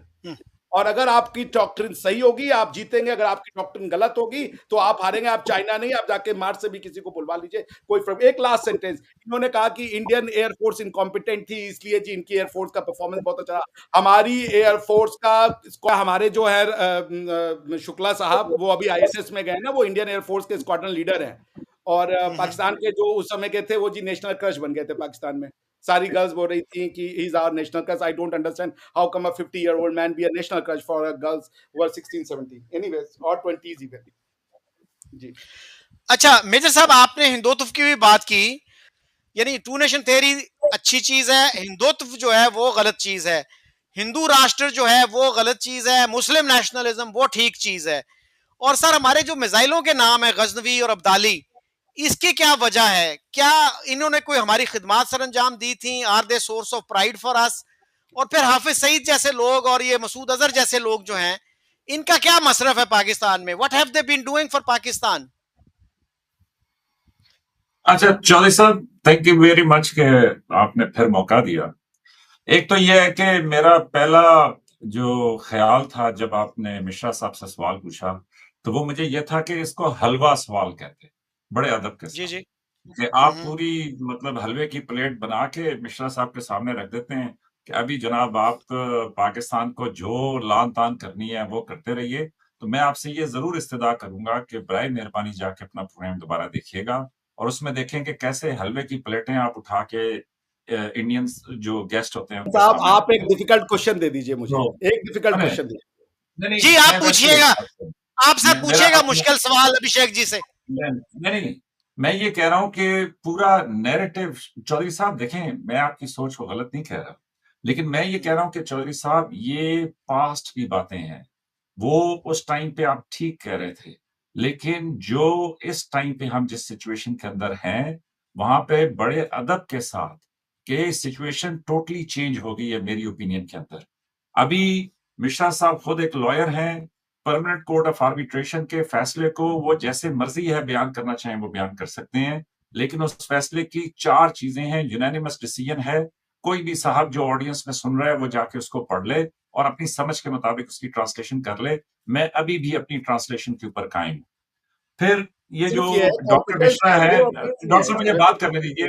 Speaker 3: और अगर आपकी डॉक्ट्रिन सही होगी आप जीतेंगे, अगर आपकी डॉक्ट्रिन गलत होगी तो आप हारेंगे। आप चाइना नहीं, आप जाके मार्च से भी किसी को बुलवा लीजिए, कोई एक लास्ट सेंटेंस। इन्होंने कहा कि इंडियन एयरफोर्स इनकॉम्पिटेंट थी, इसलिए जी इनकी एयरफोर्स का परफॉर्मेंस बहुत अच्छा रहा। हमारी एयरफोर्स का हमारे जो है शुक्ला साहब, वो अभी आईएसएस में गए ना, वो इंडियन एयरफोर्स के स्क्वाड्रन लीडर हैं। और पाकिस्तान के जो उस समय के थे वो जी नेशनल क्रश बन गए थे पाकिस्तान में। सारी गर्ल्स बोल रही थी कि he is our national crush. I don't understand how come a 50-year-old man be a national crush for a girls who are 16-17 anyways और 20s इवन। जी
Speaker 1: अच्छा मेजर साहब, आपने हिंदुत्व की भी बात की, यानी टू नेशन थ्योरी अच्छी चीज है, हिंदुत्व जो है वो गलत चीज है, हिंदू राष्ट्र जो है वो गलत चीज है, मुस्लिम नेशनलिज्म वो ठीक चीज है। और सर हमारे जो मिसाइलों के नाम है गजनवी और अब्दाली, इसकी क्या वजह है? क्या इन्होंने कोई हमारी खिदमत सर अंजाम दी थी? Are they source of pride for us? और फिर हाफिज सईद जैसे लोग और ये मसूद अजहर जैसे लोग जो हैं, इनका क्या मसरफ है पाकिस्तान में? What have they been doing for Pakistan?
Speaker 2: अच्छा चौधरी साहब, थैंक यू वेरी मच कि आपने फिर मौका दिया। एक तो यह है कि मेरा पहला जो ख्याल था जब आपने मिश्रा साहब से सवाल पूछा, तो वो मुझे यह था कि इसको हलवा सवाल कहते, बड़े अदब के
Speaker 1: जी
Speaker 2: साथ,
Speaker 1: जी।
Speaker 2: कि आप पूरी मतलब हलवे की प्लेट बना के मिश्रा साहब के सामने रख देते हैं कि अभी जनाब आप पाकिस्तान को जो लान तान करनी है वो करते रहिए। तो मैं आपसे ये जरूर इस्तदा करूंगा कि बराए मेहरबानी जाके अपना प्रोग्राम दोबारा देखिएगा और उसमें देखें कि कैसे हलवे की प्लेटें आप उठा के इंडियंस जो गेस्ट होते हैं उनके
Speaker 3: साहब,
Speaker 2: सामने
Speaker 3: आप
Speaker 2: रखते
Speaker 3: एक
Speaker 2: हैं।
Speaker 3: डिफिकल्ट क्वेश्चन दे दीजिए मुझे,
Speaker 2: तो
Speaker 3: एक डिफिकल्ट
Speaker 2: अरे
Speaker 3: क्वेश्चन दीजिए।
Speaker 2: नहीं नहीं,
Speaker 1: जी आप
Speaker 2: मैं वैसे
Speaker 1: पूछिएगा, आप सर
Speaker 2: मेरा
Speaker 1: पूछिएगा
Speaker 2: अपना
Speaker 1: मुश्किल सवाल अभिषेक जी से।
Speaker 2: नहीं, मैं ये कह रहा हूं कि पूरा नैरेटिव, चौधरी साहब देखें, मैं आपकी सोच को गलत नहीं कह रहा, लेकिन मैं ये कह रहा हूं कि चौधरी साहब ये पास्ट की बातें हैं, वो उस टाइम पे आप ठीक कह रहे थे, लेकिन जो इस टाइम पे हम जिस सिचुएशन के अंदर हैं, वहां पे बड़े अदब के साथ कि सिचुएशन टोटली चेंज हो गई है मेरी ओपिनियन के अंदर। अभी मिश्रा साहब खुद एक लॉयर हैं, परमानेंट कोर्ट ऑफ आर्बिट्रेशन के फैसले को वो जैसे मर्जी है बयान करना चाहें वो बयान कर सकते हैं, लेकिन उस फैसले की 4 चीजें हैं। यूनानिमस डिसीजन है, कोई भी साहब जो ऑडियंस में सुन रहा है वो जाके उसको पढ़ ले और अपनी समझ के मुताबिक उसकी ट्रांसलेशन कर ले। मैं अभी भी अपनी ट्रांसलेशन के ऊपर कायम हूं। फिर ये जो
Speaker 3: सिर्फ ये है
Speaker 2: डॉक्टर
Speaker 3: कॉम्पिटेंस
Speaker 2: मिश्रा है,
Speaker 3: चाहिए और केस नहीं
Speaker 2: डॉक्टर
Speaker 3: है
Speaker 2: साहब मुझे
Speaker 3: अगर
Speaker 2: बात करने दीजिए,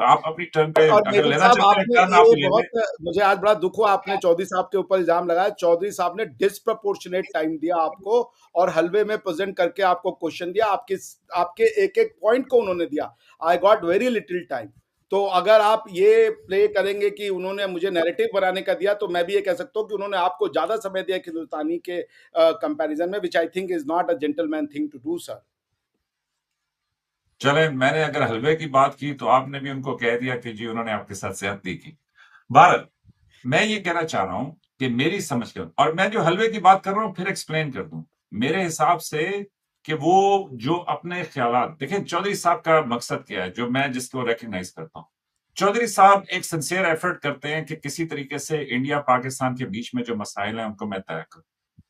Speaker 2: आप अपनी टर्न पे
Speaker 3: और
Speaker 2: अगर
Speaker 3: मेजर
Speaker 2: लेना
Speaker 3: साहब,
Speaker 2: चाहते हैं
Speaker 3: आपने
Speaker 2: टर्न आप
Speaker 3: ये
Speaker 2: ले लें।
Speaker 3: बहुत, मुझे आज बड़ा दुख हुआ, आपने चौधरी साहब के ऊपर इल्जाम लगाया। चौधरी साहब ने डिस्प्रपोर्शनेट टाइम दिया आपको और हलवे में प्रेजेंट करके आपको क्वेश्चन दिया, आपके एक एक पॉइंट को उन्होंने दिया। I got very little time. तो अगर आप ये प्ले करेंगे कि उन्होंने मुझे नैरेटिव बनाने का दिया, तो मैं भी ये कह सकता हूँ कि उन्होंने आपको ज्यादा समय दिया हिंदुस्तानी के कंपैरिजन में, which I think is not a gentleman thing to do sir.
Speaker 2: चले, मैंने अगर हलवे की बात की तो आपने भी उनको कह दिया कि जी उन्होंने आपके साथ ज्यादती की। भारत, मैं ये कहना चाह रहा हूं कि मेरी समझ के, और मैं जो हलवे की बात कर रहा हूं फिर एक्सप्लेन कर दूं मेरे हिसाब से, कि वो जो अपने ख्यालात देखें, चौधरी साहब का मकसद क्या है जो मैं जिसको रिकग्नाइज करता हूं। चौधरी साहब एक सिंसियर एफर्ट करते हैं कि किसी तरीके से इंडिया पाकिस्तान के बीच में जो मसाइल हैं उनको मैं तय करूं,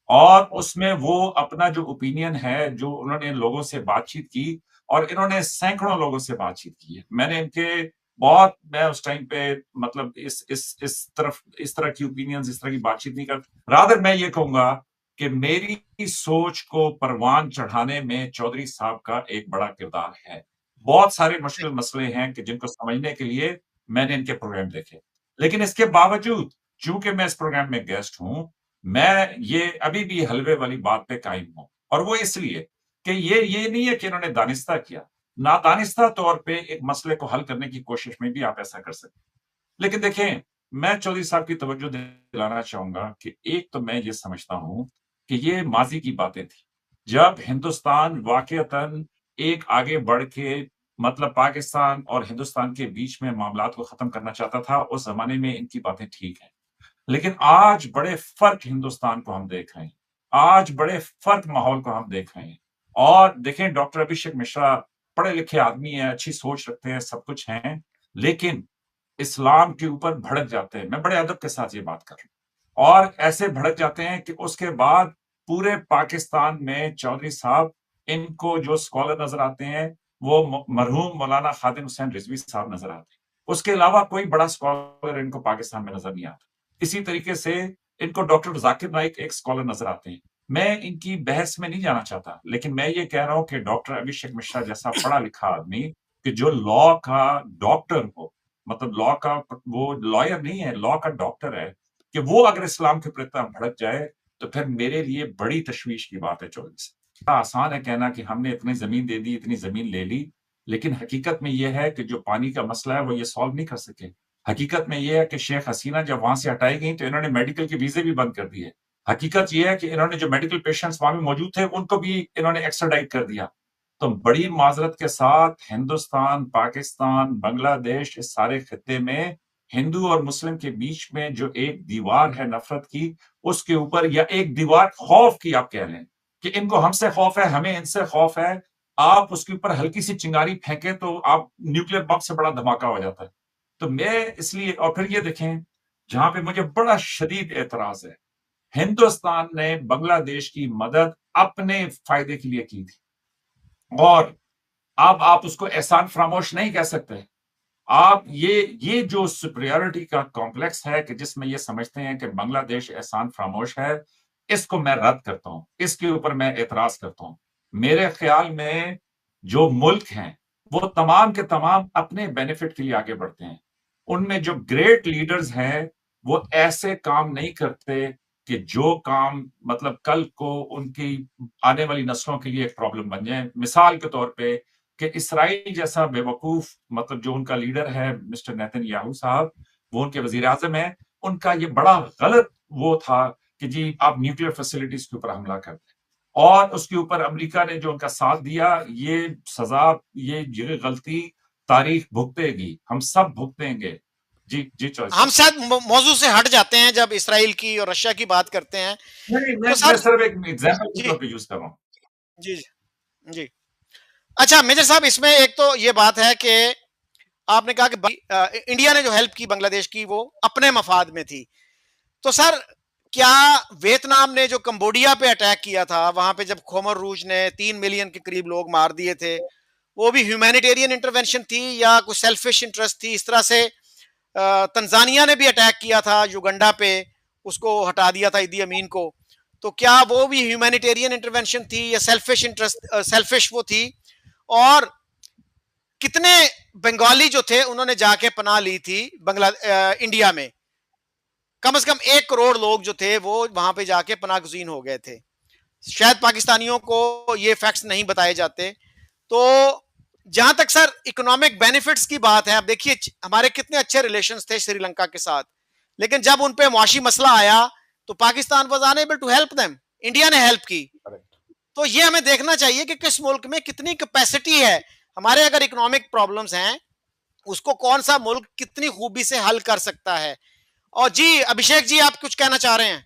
Speaker 2: और उसमें वो अपना जो ओपिनियन है, जो उन्होंने लोगों से बातचीत की, और इन्होंने सैकड़ों लोगों से बातचीत की है। मैंने इनके बहुत, मैं उस टाइम पे मतलब इस तरह की ओपिनियंस, इस तरह की बातचीत नहीं कर, रादर मैं ये कहूंगा कि मेरी सोच को परवान चढ़ाने में चौधरी साहब का एक बड़ा किरदार है। बहुत सारे मुश्किल मसले हैं कि जिनको समझने के लिए मैंने इनके प्रोग्राम देखे, लेकिन इसके बावजूद चूंकि मैं इस प्रोग्राम में गेस्ट हूं, मैं ये अभी भी हलवे वाली बात पे कायम हूं। और वो इसलिए कि ये नहीं है कि इन्होंने दानिस्ता किया, नादानिस्ता तौर पे एक मसले को हल करने की कोशिश में भी आप ऐसा कर सकते हैं। लेकिन देखें, मैं चौधरी साहब की तवज्जो दिलाना चाहूंगा कि एक तो मैं ये समझता हूं कि ये माजी की बातें थी, जब हिंदुस्तान वाकईतन एक आगे बढ़ के, मतलब पाकिस्तान और हिंदुस्तान के बीच में मामलात को खत्म करना चाहता था, उस जमाने में इनकी बातें ठीक हैं। लेकिन आज बड़े फर्क हिंदुस्तान को हम देख रहे हैं, आज बड़े फर्क माहौल को हम देख रहे हैं। और देखें, डॉक्टर अभिषेक मिश्रा पढ़े लिखे आदमी हैं, अच्छी सोच रखते हैं, सब कुछ हैं, लेकिन इस्लाम के ऊपर भड़क जाते हैं। मैं बड़े अदब के साथ ये बात कर रहा हूं, और ऐसे भड़क जाते हैं कि उसके बाद पूरे पाकिस्तान में चौधरी साहब, इनको जो स्कॉलर नजर आते हैं वो मरहूम मौलाना खादिम हुसैन रिजवी साहब नजर आते हैं। उसके अलावा कोई बड़ा स्कॉलर इनको पाकिस्तान में नजर नहीं आता। इसी तरीके से इनको डॉक्टर जाकिर नाइक एक स्कॉलर नजर आते हैं। मैं इनकी बहस में नहीं जाना चाहता, लेकिन मैं ये कह रहा हूं कि डॉक्टर अभिषेक मिश्रा जैसा पढ़ा लिखा आदमी, कि जो लॉ का डॉक्टर हो, मतलब लॉ का, वो लॉयर नहीं है, लॉ का डॉक्टर है, कि वो अगर इस्लाम के प्रति भड़क जाए तो फिर मेरे लिए बड़ी तशवीश की बात है। चौधरी साहब, आसान है कहना कि हमने इतनी जमीन दे दी, इतनी जमीन ले ली, लेकिन हकीकत में यह है कि जो पानी का मसला है वो ये सॉल्व नहीं कर सके। हकीकत में यह है कि शेख हसीना जब वहां से हटाई गई तो इन्होंने मेडिकल के वीजे भी बंद कर दिए। हकीकत यह है कि इन्होंने जो मेडिकल पेशेंट्स वहां में मौजूद थे उनको भी इन्होंने एक्स्ट्राडाइट कर दिया। तो बड़ी माजरत के साथ हिंदुस्तान, पाकिस्तान, बांग्लादेश, इस सारे खित्ते में हिंदू और मुस्लिम के बीच में जो एक दीवार है नफरत की, उसके ऊपर, या एक दीवार खौफ की, आप कह रहे हैं कि इनको हमसे खौफ है, हमें इनसे खौफ है, आप उसके ऊपर हल्की सी चिंगारी फेंके तो आप न्यूक्लियर बम से बड़ा धमाका हो जाता है। तो मैं इसलिए, और फिर ये देखें, जहां पे मुझे बड़ा शदीद एतराज है, हिंदुस्तान ने बांग्लादेश की मदद अपने फायदे के लिए की थी, और अब आप उसको एहसान फरामोश नहीं कह सकते। आप ये जो सुपरियरिटी का कॉम्प्लेक्स है कि जिसमें ये समझते हैं कि बांग्लादेश एहसान फरामोश है, इसको मैं रद्द करता हूं, इसके ऊपर मैं एतराज करता हूं। मेरे ख्याल में जो मुल्क हैं वो तमाम के तमाम अपने बेनिफिट के लिए आगे बढ़ते हैं। उनमें जो ग्रेट लीडर्स हैं वो ऐसे काम नहीं करते कि जो काम मतलब कल को उनकी आने वाली नस्लों के लिए एक प्रॉब्लम बन जाए। मिसाल के तौर पे कि इसराइल जैसा बेवकूफ, मतलब जो उनका लीडर है मिस्टर नेतन्याहू साहब, वो उनके वजीर आजम है, उनका ये बड़ा गलत वो था कि जी आप न्यूक्लियर फैसिलिटीज के ऊपर हमला कर दें, और उसके ऊपर अमेरिका ने जो उनका साथ दिया, ये सजा, ये गलती तारीख भुगतेगी, हम सब भुगतेंगे। जी जी चौधरी
Speaker 1: हम
Speaker 2: साहब।
Speaker 1: शायद मौजू से हट जाते हैं जब इसराइल की और रशिया की बात करते हैं।
Speaker 2: नहीं,
Speaker 1: तो
Speaker 2: मैं
Speaker 1: सर,
Speaker 2: सिर्फ एक एग्जाम्पल के
Speaker 1: जी
Speaker 2: तौर पे यूज कर रहा हूँ।
Speaker 1: जी जी, अच्छा मेजर साहब, इसमें एक तो ये बात है कि आपने कहा कि इंडिया ने जो हेल्प की बांग्लादेश की वो अपने मफाद में थी। तो सर, क्या वियतनाम ने जो कंबोडिया पे अटैक किया था, वहां पे जब खोमर रूज ने 3 मिलियन के करीब लोग मार दिए थे, वो भी ह्यूमैनिटेरियन इंटरवेंशन थी या कुछ सेल्फिश इंटरेस्ट थी? इस तरह से तंजानिया ने भी अटैक किया था युगंडा पे, उसको हटा दिया था इदी अमीन को। तो क्या वो भी ह्यूमैनिटेरियन इंटरवेंशन थी या सेल्फिश इंटरेस्ट, सेल्फिश वो थी? और कितने बंगाली जो थे उन्होंने जाके पनाह ली थी इंडिया में? कम से कम 1 करोड़ लोग जो थे वो वहां पे जाके पनाह गुज़ीन हो गए थे। शायद पाकिस्तानियों को ये फैक्ट्स नहीं बताए जाते। तो जहां तक सर इकोनॉमिक बेनिफिट्स की बात है, अब देखिए हमारे कितने अच्छे रिलेशंस थे श्रीलंका के साथ, लेकिन जब उन पे मुआशी मसला आया तो Pakistan was unable to help them, India ने हेल्प की। तो ये हमें देखना चाहिए कि किस मुल्क में कितनी कैपेसिटी है हमारे अगर इकोनॉमिक प्रॉब्लम्स हैं, उसको कौन सा मुल्क कितनी खूबी से हल कर सकता है? और जी अभिषेक जी, आप कुछ कहना चाह रहे हैं?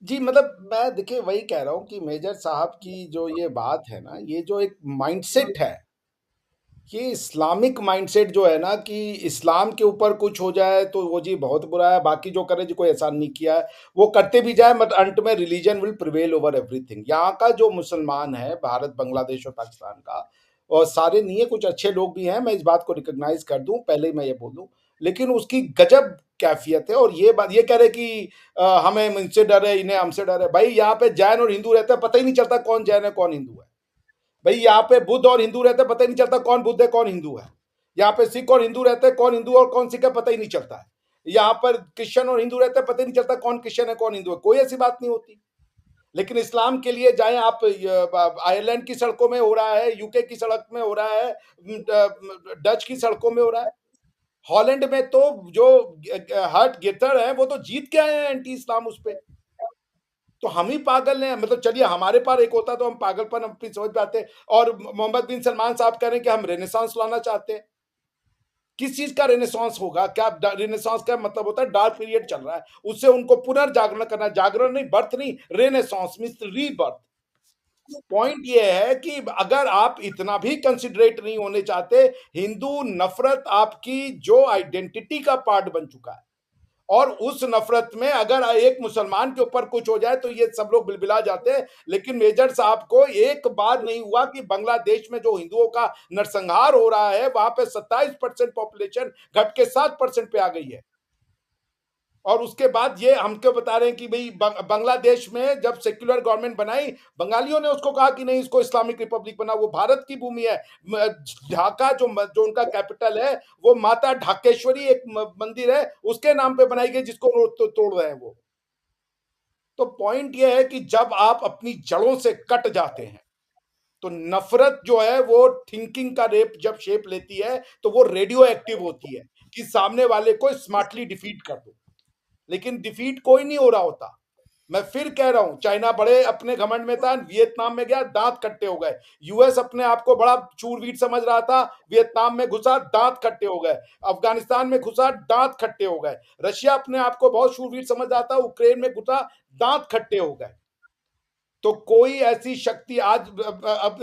Speaker 3: जी, मतलब मैं देखिए वही कह रहा हूँ कि मेजर साहब की जो ये बात है ना, ये जो एक माइंडसेट है, ये इस्लामिक माइंडसेट जो है ना कि इस्लाम के ऊपर कुछ हो जाए तो वो जी बहुत बुरा है, बाकी जो करे जी कोई एहसान नहीं किया है, वो करते भी जाए बट अंत में religion will prevail over everything. यहाँ का जो मुसलमान है, भारत, बांग्लादेश और पाकिस्तान का, और सारे नहीं है, कुछ अच्छे लोग भी हैं, मैं इस बात को रिकॉग्नाइज कर दूं, पहले ही मैं ये बोल दूं, लेकिन उसकी गजब कैफियत है। और ये बात ये कह रहे कि हमें इनसे डर है, इन्हें हमसे डर है। भाई यहाँ पे जैन और हिंदू रहते हैं, पता ही नहीं चलता कौन जैन है कौन हिंदू है। भाई यहाँ पे बुद्ध और हिंदू रहते हैं, पता ही नहीं चलता कौन बुद्ध है कौन हिंदू है। यहाँ पे सिख और हिंदू रहते हैं, कौन हिंदू और कौन सिख है पता ही नहीं चलता है। यहाँ पर क्रिश्चियन और हिंदू रहते हैं, पता ही नहीं चलता कौन क्रिश्चियन है कौन हिंदू है, कोई ऐसी बात नहीं होती। लेकिन इस्लाम के लिए जाए आप, आयरलैंड की सड़कों में हो रहा है, यूके की सड़क में हो रहा है, डच की सड़कों में हो रहा है। हॉलैंड में तो जो हर्ट गेटर है वो तो जीत के आए हैं एंटी इस्लाम उस पे। तो हम ही पागल हैं, मतलब चलिए हमारे पास एक होता तो हम पागलपन अपनी समझ पाते। और मोहम्मद बिन सलमान साहब कह रहे हैं कि हम रेनेसांस लाना चाहते हैं। किस चीज का रेनेसांस होगा? क्या रेनेसांस का मतलब होता है? डार्क पीरियड चल रहा है, उससे उनको पुनर्जागरण करना, जागरण नहीं, बर्थ नहीं, रेनेसांस मींस रीबर्थ। पॉइंट ये है कि अगर आप इतना भी कंसिडरेट नहीं होने चाहते, हिंदू नफरत आपकी जो आइडेंटिटी का पार्ट बन चुका है, और उस नफरत में अगर एक मुसलमान के ऊपर कुछ हो जाए तो ये सब लोग बिलबिला जाते हैं। लेकिन मेजर साहब को एक बार नहीं हुआ कि बांग्लादेश में जो हिंदुओं का नरसंहार हो रहा है, वहां पे 27% पॉपुलेशन घट के 7% पे आ गई है। और उसके बाद ये हमको बता रहे हैं कि भाई बांग्लादेश में जब सेक्युलर गवर्नमेंट बनाई, बंगालियों ने उसको कहा कि नहीं, इसको इस्लामिक रिपब्लिक बना। वो भारत की भूमि है। ढाका जो उनका कैपिटल है, वो माता ढाकेश्वरी एक मंदिर है, उसके नाम पे बनाई गई, जिसको तोड़ रहे हैं वो। तो पॉइंट ये है कि जब आप अपनी जड़ों से कट जाते हैं, तो नफरत जो है वो थिंकिंग का रेप जब शेप लेती है तो वो रेडियो एक्टिव होती है कि सामने वाले को स्मार्टली डिफीट कर दो। लेकिन डिफीट कोई नहीं हो रहा होता। मैं फिर कह रहा हूं, चाइना बड़े अपने घमंड में था, वियतनाम में गया, दांत खट्टे हो गए। यूएस अपने आप को बड़ा चूरवीर समझ रहा था, वियतनाम में घुसा, दांत खट्टे हो गए। अफगानिस्तान में घुसा, दांत खट्टे हो गए। रशिया अपने आप को बहुत शूरवीर समझ रहा था, यूक्रेन में घुसा, दांत खट्टे हो गए। तो कोई ऐसी शक्ति आज, अब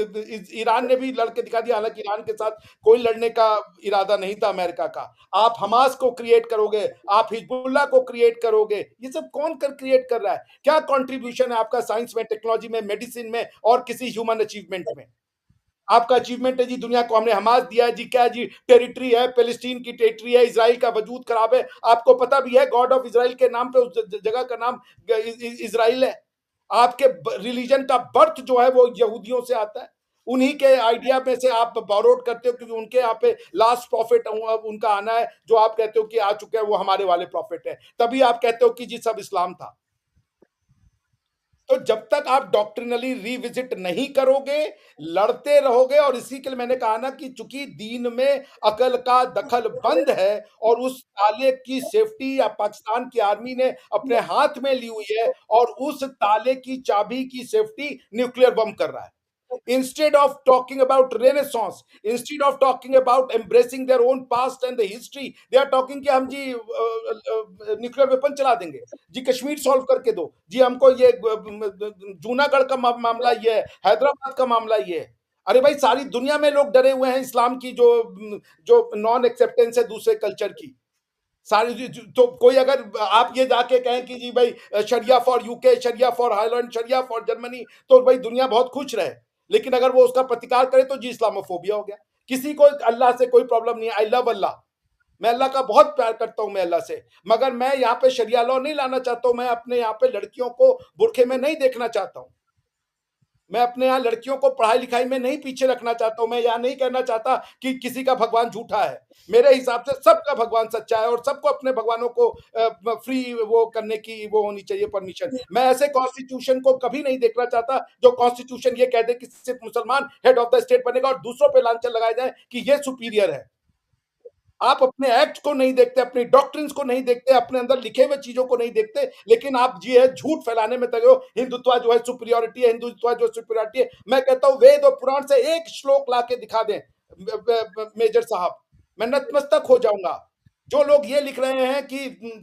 Speaker 3: ईरान ने भी लड़के दिखा दिया, हालांकि ईरान के साथ कोई लड़ने का इरादा नहीं था अमेरिका का। आप हमास को क्रिएट करोगे, आप हिजबुल्लाह को क्रिएट करोगे, ये सब कौन क्रिएट कर रहा है? क्या कंट्रीब्यूशन है आपका साइंस में, टेक्नोलॉजी में, मेडिसिन में और किसी ह्यूमन अचीवमेंट में? आपका अचीवमेंट है जी दुनिया को हमने हमास दिया है जी, क्या जी टेरिटरी है, पैलेस्टीन की टेरिटरी है, इसराइल का वजूद खराब है। आपको पता भी है गॉड ऑफ इसराइल के नाम पे उस जगह का नाम इसराइल है। आपके रिलीजन का बर्थ जो है वो यहूदियों से आता है। उन्हीं के आइडिया में से आप बोरोड करते हो, क्योंकि उनके यहाँ पे लास्ट प्रॉफिट उनका आना है, जो आप कहते हो कि आ चुके हैं, वो हमारे वाले प्रॉफिट है। तभी आप कहते हो कि जी सब इस्लाम था। तो जब तक आप डॉक्ट्रिनली रिविजिट नहीं करोगे, लड़ते रहोगे। और इसी के लिए मैंने कहा ना कि चूंकि दीन में अकल का दखल बंद है, और उस ताले की सेफ्टी या पाकिस्तान की आर्मी ने अपने हाथ में ली हुई है, और उस ताले की चाबी की सेफ्टी न्यूक्लियर बम कर रहा है। Instead of talking about renaissance, instead of talking about embracing their own past and the history, they are talking कि हम जी न्यूक्लियर वेपन चला देंगे जी, कश्मीर सॉल्व करके दो जी हमको, ये जूनागढ़ का मामला ये है, हैदराबाद का मामला ये है। अरे भाई सारी दुनिया में लोग डरे हुए हैं इस्लाम की जो जो नॉन एक्सेप्टेंस है दूसरे कल्चर की। सारी तो कोई अगर आप ये जाके कहें कि जी भाई शरिया फॉर यूके, शरिया फॉर हाईलैंड, शरिया फॉर जर्मनी, तो भाई दुनिया बहुत खुश रहे। लेकिन अगर वो उसका प्रतिकार करे तो जी इस्लामोफोबिया हो गया। किसी को अल्लाह से कोई प्रॉब्लम नहीं है, आई लव अल्लाह, मैं अल्लाह का बहुत प्यार करता हूं मैं अल्लाह से। मगर मैं यहाँ पे शरिया लॉ नहीं लाना चाहता हूं, मैं अपने यहाँ पे लड़कियों को बुरखे में नहीं देखना चाहता हूं, मैं अपने यहाँ लड़कियों को पढ़ाई लिखाई में नहीं पीछे रखना चाहता हूं। मैं यहाँ नहीं कहना चाहता कि किसी का भगवान झूठा है। मेरे हिसाब से सबका भगवान सच्चा है, और सबको अपने भगवानों को फ्री वो करने की वो होनी चाहिए परमिशन। मैं ऐसे कॉन्स्टिट्यूशन को कभी नहीं देखना चाहता जो कॉन्स्टिट्यूशन ये कह दे कि सिर्फ मुसलमान हेड ऑफ द स्टेट बनेगा और दूसरों पे लांछन लगाए जाए कि ये सुपीरियर है। आप अपने एक्ट को नहीं देखते, अपनी डॉक्ट्रिन्स को नहीं देखते, अपने अंदर लिखे हुए चीजों को नहीं देखते, लेकिन आप जी है झूठ फैलाने में लगे हो। हिंदुत्व जो है सुपीरियरिटी है, हिंदुत्व जो सुपीरियरिटी है। मैं कहता हूं वेद और पुराण से एक श्लोक ला के दिखा दें मेजर साहब, मैं नतमस्तक हो जाऊंगा। जो लोग ये लिख रहे हैं कि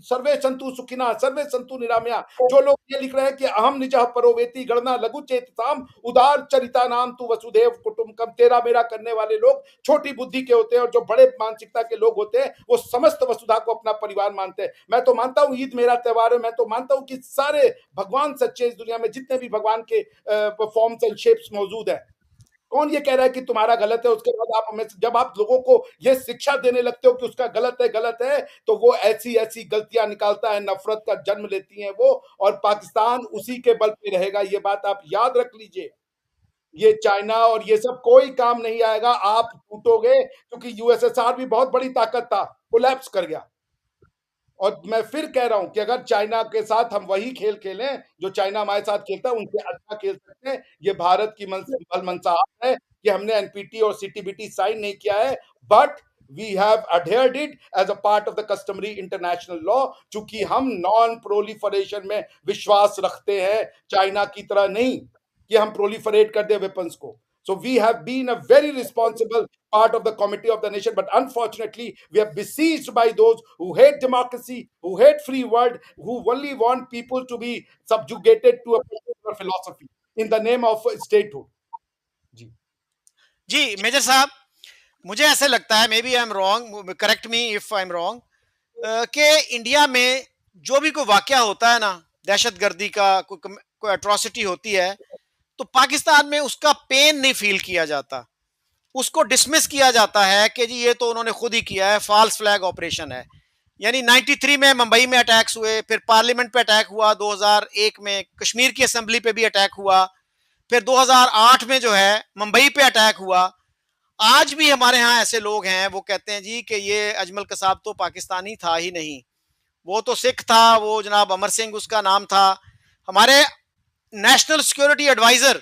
Speaker 3: सर्वे संतु सुखिना सर्वे संतु निरामया, जो लोग ये लिख रहे हैं कि अहम निजः परोवेति गणना लघु चेतसाम उदार चरिता नाम तू वसुदेव कुटुंबकम, तेरा मेरा करने वाले लोग छोटी बुद्धि के होते हैं, और जो बड़े मानसिकता के लोग होते हैं वो समस्त वसुधा को अपना परिवार मानते हैं। मैं तो मानता हूं ईद मेरा त्योहार है, मैं तो मानता हूं कि सारे भगवान सच्चे इस दुनिया में, जितने भी भगवान के फॉर्म्स एंड शेप्स मौजूद है। कौन ये कह रहा है कि तुम्हारा गलत है? उसके बाद आप हमें, जब आप लोगों को ये शिक्षा देने लगते हो कि उसका गलत है, तो वो ऐसी ऐसी गलतियां निकालता है, नफरत का जन्म लेती हैं वो, और पाकिस्तान उसी के बल पे रहेगा। ये बात आप याद रख लीजिए। ये चाइना और ये सब कोई काम नहीं आएगा, आप टूटोगे, क्योंकि यूएसएसआर भी बहुत बड़ी ताकत था, कोलैप्स कर गया। और मैं फिर कह रहा हूं कि अगर चाइना के साथ हम वही खेल खेलें जो चाइना हमारे साथ खेलता है, उनसे अच्छा खेल सकते हैं। ये भारत की मनसाहत है कि हमने एनपीटी और सीटीबीटी साइन नहीं किया है, but we have adhered it as a part of the customary international law, चूंकि हम नॉन प्रोलिफरेशन में विश्वास रखते हैं, चाइना की तरह नहीं कि हम प्रोलिफरेट कर दे वेपन्स को। So we have been a very responsible part of the committee of the nation, but unfortunately we are besieged by those who hate democracy, who hate free world, who only want people to be subjugated to a particular philosophy in the name of statehood. जी
Speaker 1: जी major साहब, मुझे ऐसे लगता है, maybe I am wrong, correct me if I am wrong, कि India में जो भी कोई वाकया होता है ना, दहशतगर्दी का कोई अट्रॉसिटी होती है, तो पाकिस्तान में उसका पेन नहीं फील किया जाता, उसको डिसमिस किया जाता है कि जी ये तो उन्होंने खुद ही किया है, फॉल्स फ्लैग ऑपरेशन है। यानी 93 में मुंबई में अटैक्स हुए, फिर पार्लियामेंट पे अटैक हुआ, 2001 में कश्मीर की असेंबली पे भी अटैक हुआ, फिर 2008 में जो है मुंबई पे अटैक हुआ। आज भी हमारे यहाँ ऐसे लोग हैं, वो कहते हैं जी कि ये अजमल कसाब तो पाकिस्तानी था ही नहीं, वो तो सिख था, वो जनाब अमर सिंह उसका नाम था। हमारे national security adviser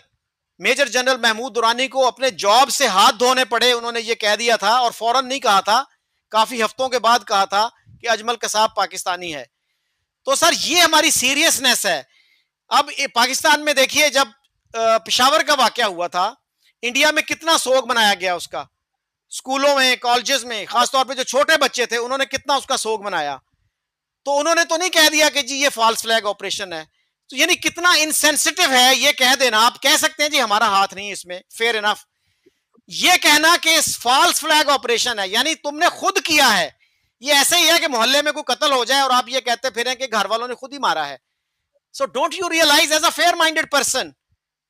Speaker 1: major general Mahmud Durrani को अपने जॉब से हाथ धोने पड़े, उन्होंने ये कह दिया था, और फौरन नहीं कहा था, काफी हफ्तों के बाद कहा था कि अजमल कसाब पाकिस्तानी है। तो सर ये हमारी सीरियसनेस है। अब पाकिस्तान में देखिए, जब पेशावर का वाकया हुआ था, इंडिया में कितना सोग मनाया गया उसका, स्कूलों में, कॉलेजेस में, खासतौर पे जो छोटे बच्चे थे उन्होंने कितना उसका सोग मनाया। तो उन्होंने तो नहीं कह दिया कि जी ये फॉल्स फ्लैग ऑपरेशन है। तो यानी कितना इनसेंसिटिव है ये कह देना। आप कह सकते हैं जी हमारा हाथ नहीं इसमें, फेयर इनफ। ये कहना कि फॉल्स फ्लैग ऑपरेशन है, यानी तुमने खुद किया है। ये ऐसे ही है कि मोहल्ले में कोई कत्ल हो जाए और आप ये कहते फिरें कि घर वालों ने खुद ही मारा है। So don't you realise as a fair minded person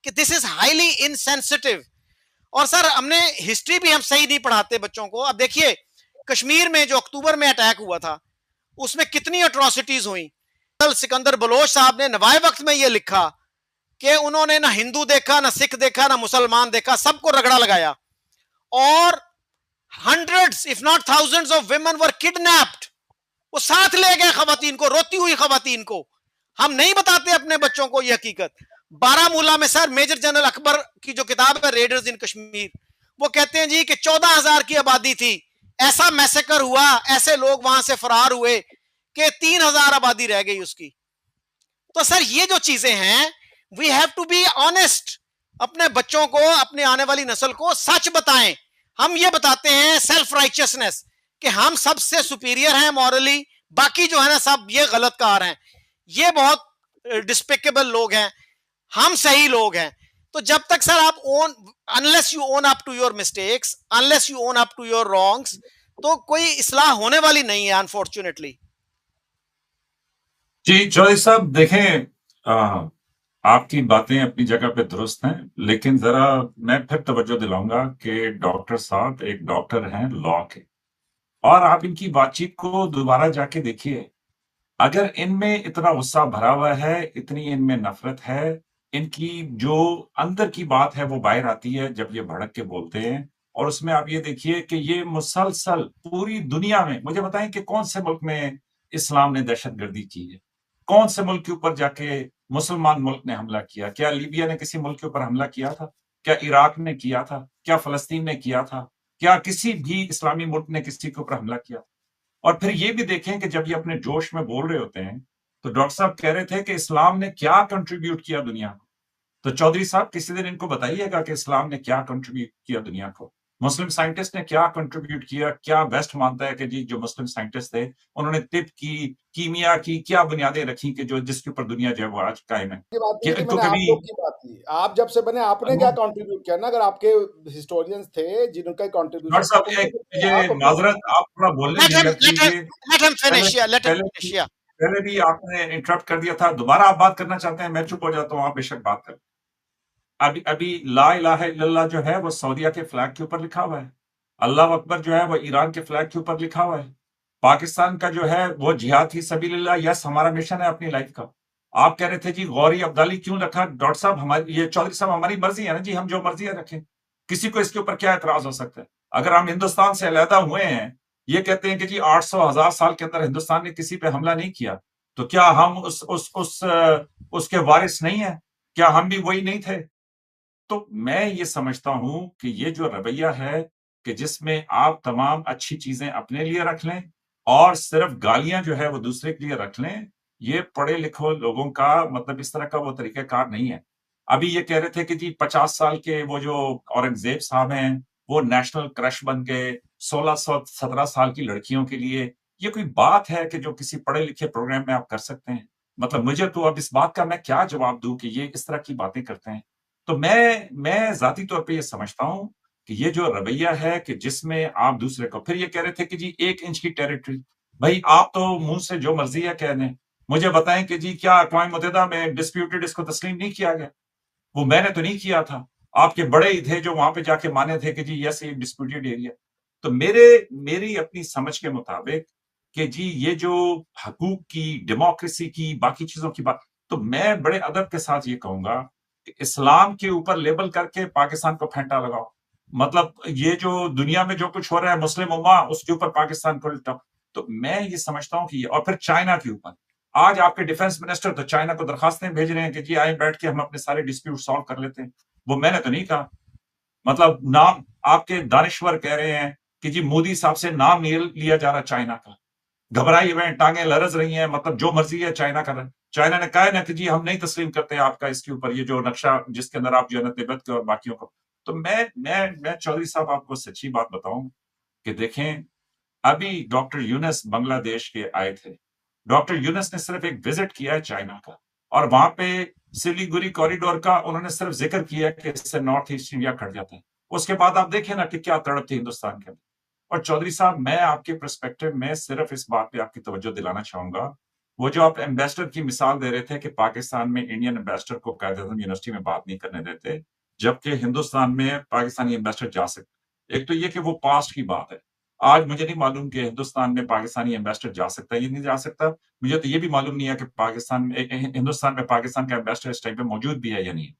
Speaker 1: कि दिस इज हाईली इनसेंसिटिव। और सर हमने हिस्ट्री भी हम सही नहीं पढ़ाते बच्चों को। अब देखिए कश्मीर में जो अक्टूबर में अटैक हुआ था, उसमें कितनी अट्रॉसिटीज हुई। सिकंदर बलोच साहब ने नवाए वक्त में यह लिखा कि उन्होंने ना हिंदू देखा, ना सिख देखा, ना मुसलमान देखा, सबको रगड़ा लगाया, और hundreds if not thousands of women were kidnapped. वो साथ ले गए खवातीन को, रोती हुई खवातीन को। हम नहीं बताते अपने बच्चों को यह हकीकत। बारामूला में सर मेजर जनरल अकबर की जो किताब है रेडर्स इन कश्मीर, वो कहते हैं जी कि 14,000 की आबादी थी, ऐसा मैसेकर हुआ, ऐसे लोग वहां से फरार हुए कि 3,000 आबादी रह गई उसकी। तो सर ये जो चीजें हैं, we have to be honest. अपने बच्चों को, अपने आने वाली नस्ल को सच बताएं। हम ये बताते हैं सेल्फ राइचियसनेस कि हम सबसे सुपीरियर हैं मॉरली, बाकी जो है ना सब ये गलत कार हैं, ये बहुत डिस्पिकेबल लोग हैं, हम सही लोग हैं। तो जब तक सर आप unless you own up to your mistakes, unless you own up to your wrongs, तो कोई इस्लाह होने वाली नहीं है अनफॉर्चुनेटली।
Speaker 2: जी चौधरी साहब, देखें, आपकी बातें अपनी जगह पे दुरुस्त हैं, लेकिन जरा मैं फिर तवज्जो दिलाऊंगा कि डॉक्टर साहब एक डॉक्टर हैं लॉ के, और आप इनकी बातचीत को दोबारा जाके देखिए। अगर इनमें इतना गुस्सा भरा हुआ है, इतनी इनमें नफरत है, इनकी जो अंदर की बात है वो बाहर आती है जब ये भड़क के बोलते हैं। और उसमें आप ये देखिए कि ये मुसलसल पूरी दुनिया में, मुझे बताएं कि कौन से मुल्क में इस्लाम ने दहशतगर्दी की है, कौन से मुल्क के ऊपर जाके मुसलमान मुल्क ने हमला किया? क्या लीबिया ने किसी मुल्क के ऊपर हमला किया था? क्या इराक ने किया था? क्या फलस्तीन ने किया था? क्या किसी भी इस्लामी मुल्क ने किसी के ऊपर हमला किया? और फिर ये भी देखें कि जब ये अपने जोश में बोल रहे होते हैं, तो डॉक्टर साहब कह रहे थे कि इस्लाम ने क्या कंट्रीब्यूट किया दुनिया को। तो चौधरी साहब किसी दिन इनको बताइएगा कि इस्लाम ने क्या कंट्रीब्यूट किया दुनिया को। मुस्लिम साइंटिस्ट ने क्या कंट्रीब्यूट किया? क्या वेस्ट मानता है कि जी जो मुस्लिम साइंटिस्ट थे उन्होंने तिब की, कीमिया की क्या बुनियादें रखी कि जो जिसके ऊपर दुनिया जो है वो आज कायम है?
Speaker 3: की बात
Speaker 2: कि
Speaker 3: नहीं की,
Speaker 2: इनको
Speaker 3: मैंने आप
Speaker 2: कभी
Speaker 3: लोग की बात की। आप जब से बने आपने क्या कंट्रीब्यूट किया ना, अगर आपके हिस्टोरियंस थे जिनका
Speaker 2: डॉक्टर
Speaker 3: कंट्रीब्यूशन था
Speaker 2: साहब
Speaker 3: उनको तो
Speaker 2: ये
Speaker 3: आप अपने
Speaker 2: माजरत आप थोड़ा बोलने
Speaker 1: let him
Speaker 2: दीजिएगा
Speaker 1: let
Speaker 2: प्लीज।
Speaker 1: him
Speaker 2: ये
Speaker 1: let him
Speaker 2: पहले
Speaker 1: finish. Yeah, let him
Speaker 2: पहले
Speaker 1: finish.
Speaker 2: भी
Speaker 1: Yeah.
Speaker 2: पहले भी आपने इंटरप्ट कर दिया था, दोबारा आप बात करना चाहते हैं, मैं चुप हो जाता हूँ, आप बेशक बात करें। अभी अभी ला इलाहा इल्लल्लाह जो है वो सऊदीया के फ्लैग के ऊपर लिखा हुआ है। अल्लाह अकबर जो है वो ईरान के फ्लैग के ऊपर लिखा हुआ है। पाकिस्तान का जो है वो जिहाद फी सबीलिल्लाह, यस हमारा मिशन है अपनी लाइफ का। आप कह रहे थे जी गौरी अब्दाली क्यों रखा? डॉक्टर साहब हमारी, ये चौधरी साहब हमारी मर्जी है ना जी, हम जो मर्जी है रखें। किसी को इसके ऊपर क्या एतराज हो सकता है? अगर हम हिंदुस्तान से अलहदा हुए हैं, ये कहते हैं कि जी 800,000 साल के अंदर हिंदुस्तान ने किसी पे हमला नहीं किया, तो क्या हम उसके वारिस नहीं है? क्या हम भी वही नहीं थे? तो मैं ये समझता हूं कि ये जो रवैया है कि जिसमें आप तमाम अच्छी चीजें अपने लिए रख लें और सिर्फ गालियां जो है वो दूसरे के लिए रख लें, ये पढ़े लिखे लोगों का मतलब इस तरह का वो तरीकाकार नहीं है। अभी ये कह रहे थे कि जी 50 साल के वो जो औरंगजेब साहब हैं वो नेशनल क्रश बन गए 16-17 साल की लड़कियों के लिए। ये कोई बात है कि जो किसी पढ़े लिखे प्रोग्राम में आप कर सकते हैं? मतलब मुझे तो अब इस बात का मैं क्या जवाब दूं कि ये इस तरह की बातें करते हैं। तो मैं ज़ाती तौर पे ये समझता हूँ कि ये जो रवैया है कि जिसमें आप दूसरे को, फिर ये कह रहे थे कि जी 1 इंच की टेरिटरी, भई आप तो मुँह से जो मर्ज़ी है कह दें। मुझे बताएँ कि जी क्या अक़वाम मुत्तहिदा में डिस्प्यूटेड इसको तस्लीम नहीं किया गया? वो मैंने तो नहीं किया था। आपके बड़े ही थे जो वहाँ पे जाके माने थे कि जी यस ये डिस्प्यूटेड एरिया। तो मेरी अपनी समझ के मुताबिक कि जी ये जो हकूक की, डेमोक्रेसी की, बाकी चीज़ों की बात, तो मैं बड़े अदब के साथ ये कहूँगा कि इस्लाम के ऊपर लेबल करके पाकिस्तान को फेंटा लगाओ। मतलब ये जो दुनिया में जो कुछ हो रहा है मुस्लिम उम्मा उसके ऊपर पाकिस्तान को लिटाओ। तो मैं ये समझता हूँ कि ये, और फिर चाइना के ऊपर आज आपके डिफेंस मिनिस्टर तो चाइना को दरखास्तें भेज रहे हैं कि जी आए बैठ के हम अपने सारे डिस्प्यूट सॉल्व कर लेते हैं। वो मैंने तो नहीं कहा। मतलब नाम आपके दानिश्वर कह रहे हैं कि जी मोदी साहब से नाम नहीं लिया जा रहा चाइना का। घबराए हुए हैं, टांगे लरज रही हैं, मतलब जो मर्जी है चाइना कर रहा है। चाइना ने कहा है ना कि जी हम नहीं तस्लीम करते हैं आपका इसके ऊपर ये जो नक्शा जिसके अंदर आप जो है ना तिब्बत के और बाकियों को। तो मैं चौधरी साहब आपको सच्ची बात बताऊं कि देखें, अभी डॉक्टर यूनुस बांग्लादेश के आए थे। डॉक्टर यूनुस ने सिर्फ एक विजिट किया है चाइना का और वहां पे सिलीगुड़ी कॉरिडोर का उन्होंने सिर्फ जिक्र किया कि इससे नॉर्थ ईस्ट इंडिया कट जाता है। उसके बाद आप देखें ना कि क्या तड़प थी हिंदुस्तान के अंदर। और चौधरी साहब मैं आपके पर्सपेक्टिव में सिर्फ इस बात पे आपकी तवज्जो दिलाना चाहूंगा, वो जो आप एम्बेसडर की मिसाल दे रहे थे कि पाकिस्तान में इंडियन एम्बेसडर को कायदेआज़म यूनिवर्सिटी में बात नहीं करने देते, जबकि हिंदुस्तान में पाकिस्तानी एम्बेसडर जा सकते। एक तो ये कि वो पास्ट की बात है। आज मुझे नहीं मालूम कि हिंदुस्तान में पाकिस्तानी एम्बेसडर जा सकता है या नहीं जा सकता। मुझे तो ये भी मालूम नहीं है कि पाकिस्तान में हिंदुस्तान में पाकिस्तान का एम्बेसडर इस टाइम पे मौजूद भी है या नहीं।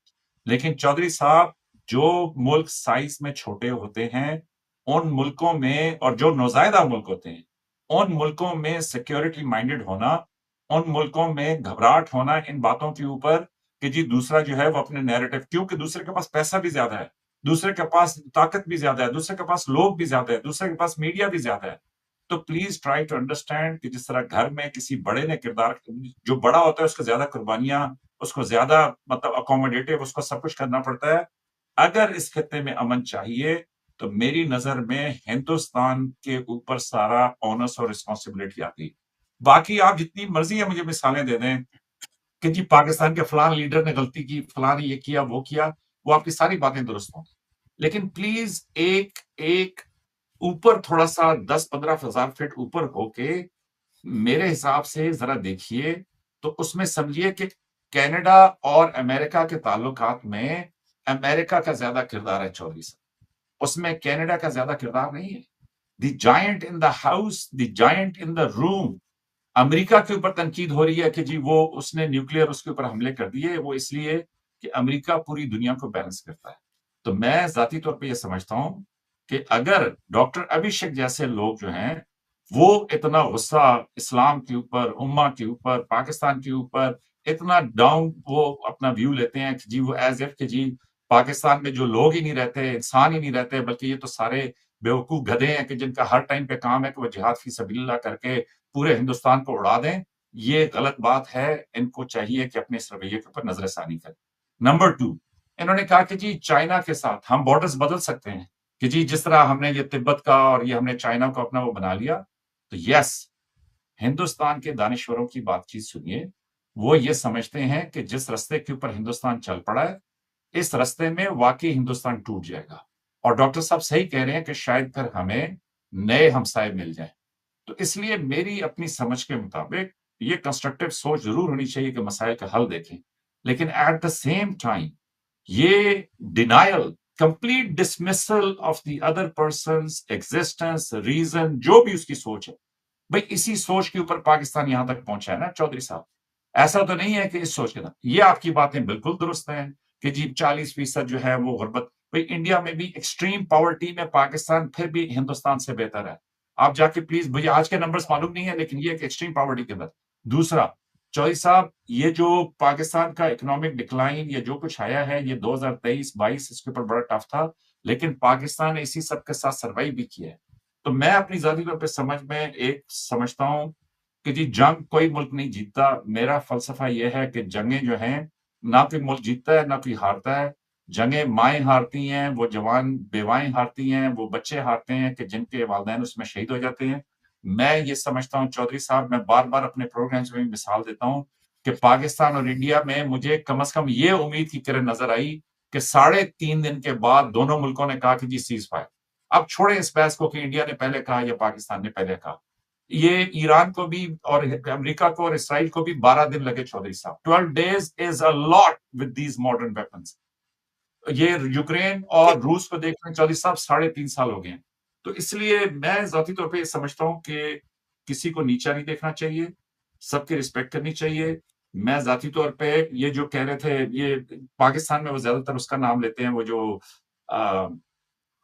Speaker 2: लेकिन चौधरी साहब, जो मुल्क साइज में छोटे होते हैं, उन मुल्कों में, और जो नौज़ायदा मुल्क होते हैं, उन मुल्कों में सिक्योरिटी माइंडेड होना, उन मुल्कों में घबराहट होना इन बातों के ऊपर कि जी दूसरा जो है वो अपने नैरेटिव, क्योंकि दूसरे के पास पैसा भी ज्यादा है, दूसरे के पास ताकत भी ज्यादा है, दूसरे के पास लोग भी ज्यादा है, दूसरे के पास मीडिया भी ज्यादा है। तो प्लीज ट्राई टू अंडरस्टैंड कि जिस तरह घर में किसी बड़े ने किरदार, जो बड़ा होता है उसको ज्यादा कुर्बानियां, उसको ज्यादा मतलब अकोमोडेटिव, उसको सब कुछ करना पड़ता है। अगर इस खत्ते में अमन चाहिए तो मेरी नजर में हिंदुस्तान के ऊपर सारा ऑनस और रिस्पॉन्सिबिलिटी आती है। बाकी आप जितनी मर्जी है मुझे मिसालें दे दें कि जी पाकिस्तान के फलान लीडर ने गलती की, फलान ने ये किया वो किया, वो आपकी सारी बातें दुरुस्त हों। लेकिन प्लीज एक एक ऊपर थोड़ा सा 10-15 फीट ऊपर होके मेरे हिसाब से जरा देखिए, तो उसमें समझिए कि कनाडा और अमेरिका के ताल्लुकात में अमेरिका का ज्यादा किरदार है चौधरी साहब, उसमें कनाडा का ज्यादा किरदार नहीं है। The giant in the house, the giant in the room, America के ऊपर तनकीद हो रही है कि जी वो उसने न्यूक्लियर उसके ऊपर हमले कर दिए, वो इसलिए कि अमेरिका पूरी दुनिया को बैलेंस करता है। तो मैं जाती तौर पे ये समझता हूं कि अगर डॉक्टर अभिषेक जैसे लोग जो हैं वो इतना गुस्सा इस्लाम के ऊपर, उम्मा के ऊपर, पाकिस्तान के ऊपर इतना डाउन वो अपना व्यू लेते हैं कि जी वो एज इफ कि जी पाकिस्तान में जो लोग ही नहीं रहते, इंसान ही नहीं रहते, बल्कि ये तो सारे बेवकूफ गधे हैं कि जिनका हर टाइम पे काम है कि वो जिहाद फी सबीलिल्लाह करके पूरे हिंदुस्तान को उड़ा दें। ये गलत बात है। इनको चाहिए कि अपने इस रवैये के ऊपर नजरसानी करें। नंबर 2, इन्होंने कहा कि जी चाइना के साथ हम बॉर्डर्स बदल सकते हैं, कि जी जिस तरह हमने ये तिब्बत का और ये हमने चाइना को अपना वो बना लिया। तो यस, हिंदुस्तान के दानिश्वरों की बातचीत सुनिए। वो ये समझते हैं कि जिस रास्ते के ऊपर हिंदुस्तान चल पड़ा है, इस रास्ते में वाकई हिंदुस्तान टूट जाएगा। और डॉक्टर साहब सही कह रहे हैं कि शायद फिर हमें नए हमसाए मिल जाएं। तो इसलिए मेरी अपनी समझ के मुताबिक ये कंस्ट्रक्टिव सोच जरूर होनी चाहिए कि मसाइल का हल देखें, लेकिन एट द सेम टाइम ये denial, complete dismissal of the other person's existence, reason, जो भी उसकी सोच है, भाई इसी सोच के ऊपर पाकिस्तान यहां तक पहुंचा है ना चौधरी साहब। ऐसा तो नहीं है कि इस सोच के साथ, ये आपकी बातें बिल्कुल दुरुस्त हैं कि जी 40% जो है वो गुर्बत, भाई इंडिया में भी एक्सट्रीम पॉवर्टी में पाकिस्तान फिर भी हिंदुस्तान से बेहतर है। आप जाके प्लीज, मुझे आज के नंबर्स मालूम नहीं है, लेकिन ये एक एक्सट्रीम पॉवर्टी के अंदर। दूसरा, चौधरी साहब, ये जो पाकिस्तान का इकोनॉमिक डिक्लाइन, ये जो कुछ आया है, ये 2023-22 इसके ऊपर बड़ा टफ था, लेकिन पाकिस्तान ने इसी सब के साथ सर्वाइव भी किया है। तो मैं अपनी जाती तौर पर समझ में एक समझता हूं कि जी जंग कोई मुल्क नहीं जीतता। मेरा फलसफा यह है कि जंगें जो हैं, ना कोई मुल्क जीतता है ना कोई हारता है। जंगें माएं हारती हैं, वो जवान बेवाएं हारती हैं, वो बच्चे हारते हैं कि जिनके वालिदैन उसमें शहीद हो जाते हैं। मैं ये समझता हूँ चौधरी साहब, मैं बार बार अपने प्रोग्राम्स में मिसाल देता हूँ कि पाकिस्तान और इंडिया में मुझे कम से कम ये उम्मीद की किरण नजर आई कि 3.5 दिन के बाद दोनों मुल्कों ने कहा कि जी सीज फायर। अब छोड़े इस बहस को कि इंडिया ने पहले कहा या पाकिस्तान ने पहले कहा। ये ईरान को भी और अमेरिका को और इसराइल को भी 12 दिन लगे चौधरी साहब। 12 days is a lot with these modern weapons. ये यूक्रेन और रूस को देख रहे हैं चौधरी साहब, 3.5 साल हो गए हैं। तो इसलिए मैं जाती तौर पे समझता हूं कि किसी को नीचा नहीं देखना चाहिए, सबकी रिस्पेक्ट करनी चाहिए। मैं जाती तौर पे ये जो कह रहे थे, ये पाकिस्तान में वो ज्यादातर उसका नाम लेते हैं, वो जो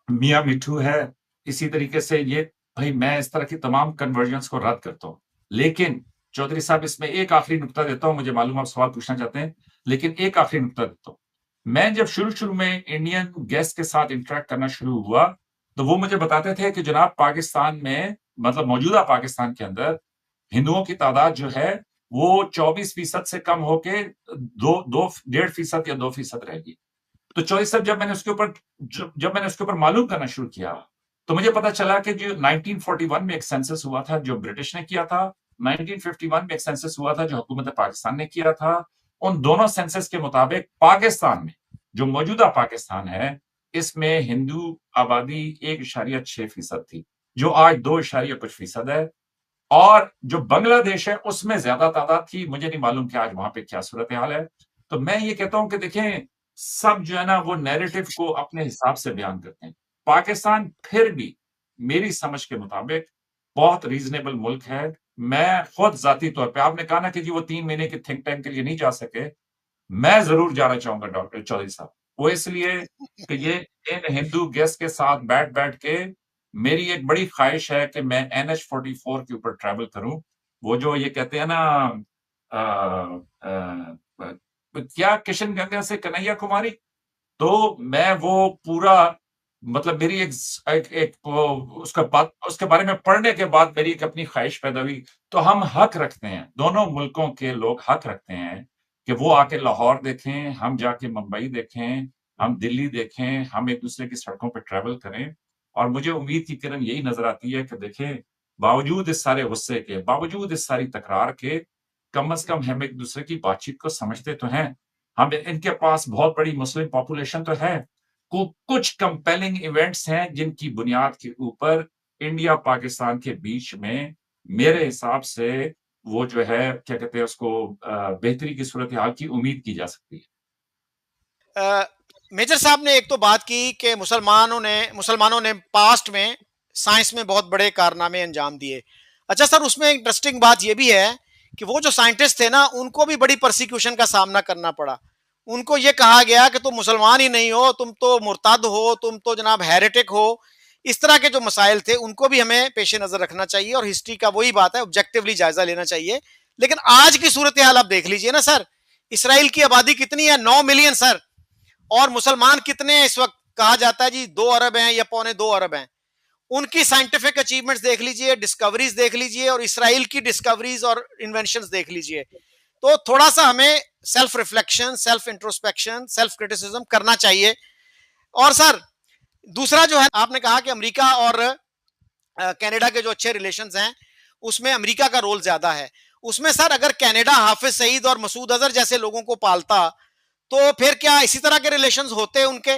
Speaker 2: मियां मिठू है, इसी तरीके से ये, भाई मैं इस तरह की तमाम कन्वर्जन्स को रद्द करता हूं। लेकिन चौधरी साहब, इसमें एक आखिरी नुकता देता हूं, मुझे मालूम आप सवाल पूछना चाहते हैं, लेकिन एक आखिरी नुकता देता हूं। मैं जब शुरू में इंडियन गेस्ट के साथ इंटरेक्ट करना शुरू हुआ, तो वो मुझे बताते थे कि जनाब पाकिस्तान में, मतलब मौजूदा पाकिस्तान के अंदर हिंदुओं की तादाद जो है वो 24% से कम होके 1.5% या 2% रहेगी। तो चौधरी साहब, जब मैंने उसके ऊपर मालूम करना शुरू किया, तो मुझे पता चला कि जो 1941 में एक सेंसस हुआ था जो ब्रिटिश ने किया था, 1951 में एक सेंसस हुआ था जो हुकूमत पाकिस्तान ने किया था। उन दोनों सेंसस के मुताबिक पाकिस्तान में, जो मौजूदा पाकिस्तान है, इसमें हिंदू आबादी 1.6% थी, जो आज 2 कुछ फीसद है। और जो बांग्लादेश है उसमें ज्यादा तादाद थी। मुझे नहीं मालूम कि आज वहां पे क्या सूरत हाल है। तो मैं ये कहता हूं कि देखें, सब जो है ना वो नैरेटिव को अपने हिसाब से बयान करते हैं। पाकिस्तान फिर भी मेरी समझ के मुताबिक बहुत रीजनेबल मुल्क है। मैं खुद जाती तौर पे, आपने कहा ना कि जी वो 3 महीने के थिंक टैंक के लिए नहीं जा सके, मैं जरूर जाना चाहूंगा डॉक्टर चौधरी साहब। वो इसलिए कि ये इन हिंदू गेस्ट के साथ बैठ बैठ के मेरी एक बड़ी ख्वाहिश है कि मैं NH-44 के ऊपर ट्रैवल करूं। वो जो ये कहते हैं ना, आ, आ, क्या किशनगंगा से कन्हैया कुमारी, तो मैं वो पूरा, मतलब मेरी उसके बारे में पढ़ने के बाद मेरी एक अपनी ख्वाहिश पैदा हुई। तो हम हक रखते हैं, दोनों मुल्कों के लोग हक रखते हैं कि वो आके लाहौर देखें, हम जाके मुंबई देखें, हम दिल्ली देखें, हम एक दूसरे की सड़कों पर ट्रैवल करें। और मुझे उम्मीद की किरण यही नजर आती है कि देखें, बावजूद इस सारे गुस्से के, बावजूद इस सारी तकरार के, कम से कम हम एक दूसरे की बातचीत को समझते तो हैं। हम, इनके पास बहुत बड़ी मुस्लिम पॉपुलेशन तो है, कुछ कंपेलिंग इवेंट्स हैं जिनकी बुनियाद के ऊपर इंडिया पाकिस्तान के बीच में मेरे हिसाब से वो जो है क्या कहते हैं उसको, बेहतरी की सूरत हाल की उम्मीद की जा सकती है।
Speaker 1: मेजर साहब ने एक तो बात की कि मुसलमानों ने पास्ट में साइंस में बहुत बड़े कारनामे अंजाम दिए। अच्छा सर, उसमें इंटरेस्टिंग बात यह भी है कि वो जो साइंटिस्ट थे ना, उनको भी बड़ी परसिक्यूशन का सामना करना पड़ा। उनको ये कहा गया कि तुम मुसलमान ही नहीं हो, तुम तो मुर्ताद हो, तुम तो जनाब हेरेटिक हो। इस तरह के जो मसाइल थे उनको भी हमें पेश नजर रखना चाहिए, और हिस्ट्री का वही बात है, ऑब्जेक्टिवली जायजा लेना चाहिए। लेकिन आज की सूरत हाल आप देख लीजिए ना सर, इसराइल की आबादी कितनी है? 9 मिलियन सर। और मुसलमान कितने हैं इस वक्त? कहा जाता है जी 2 अरब हैं या 2.25 अरब हैं। उनकी साइंटिफिक अचीवमेंट्स देख लीजिए, डिस्कवरीज देख लीजिए, और इसराइल की डिस्कवरीज और इन्वेंशंस देख लीजिए। तो थोड़ा सा हमें self reflection, self introspection, self criticism करना चाहिए। और सर दूसरा जो है, आपने कहा कि अमेरिका और कनाडा के जो अच्छे रिलेशंस हैं उसमें अमेरिका का रोल ज्यादा है। उसमें सर अगर कनाडा हाफिज सईद और मसूद अजहर जैसे लोगों को पालता तो फिर क्या इसी तरह के रिलेशंस होते उनके,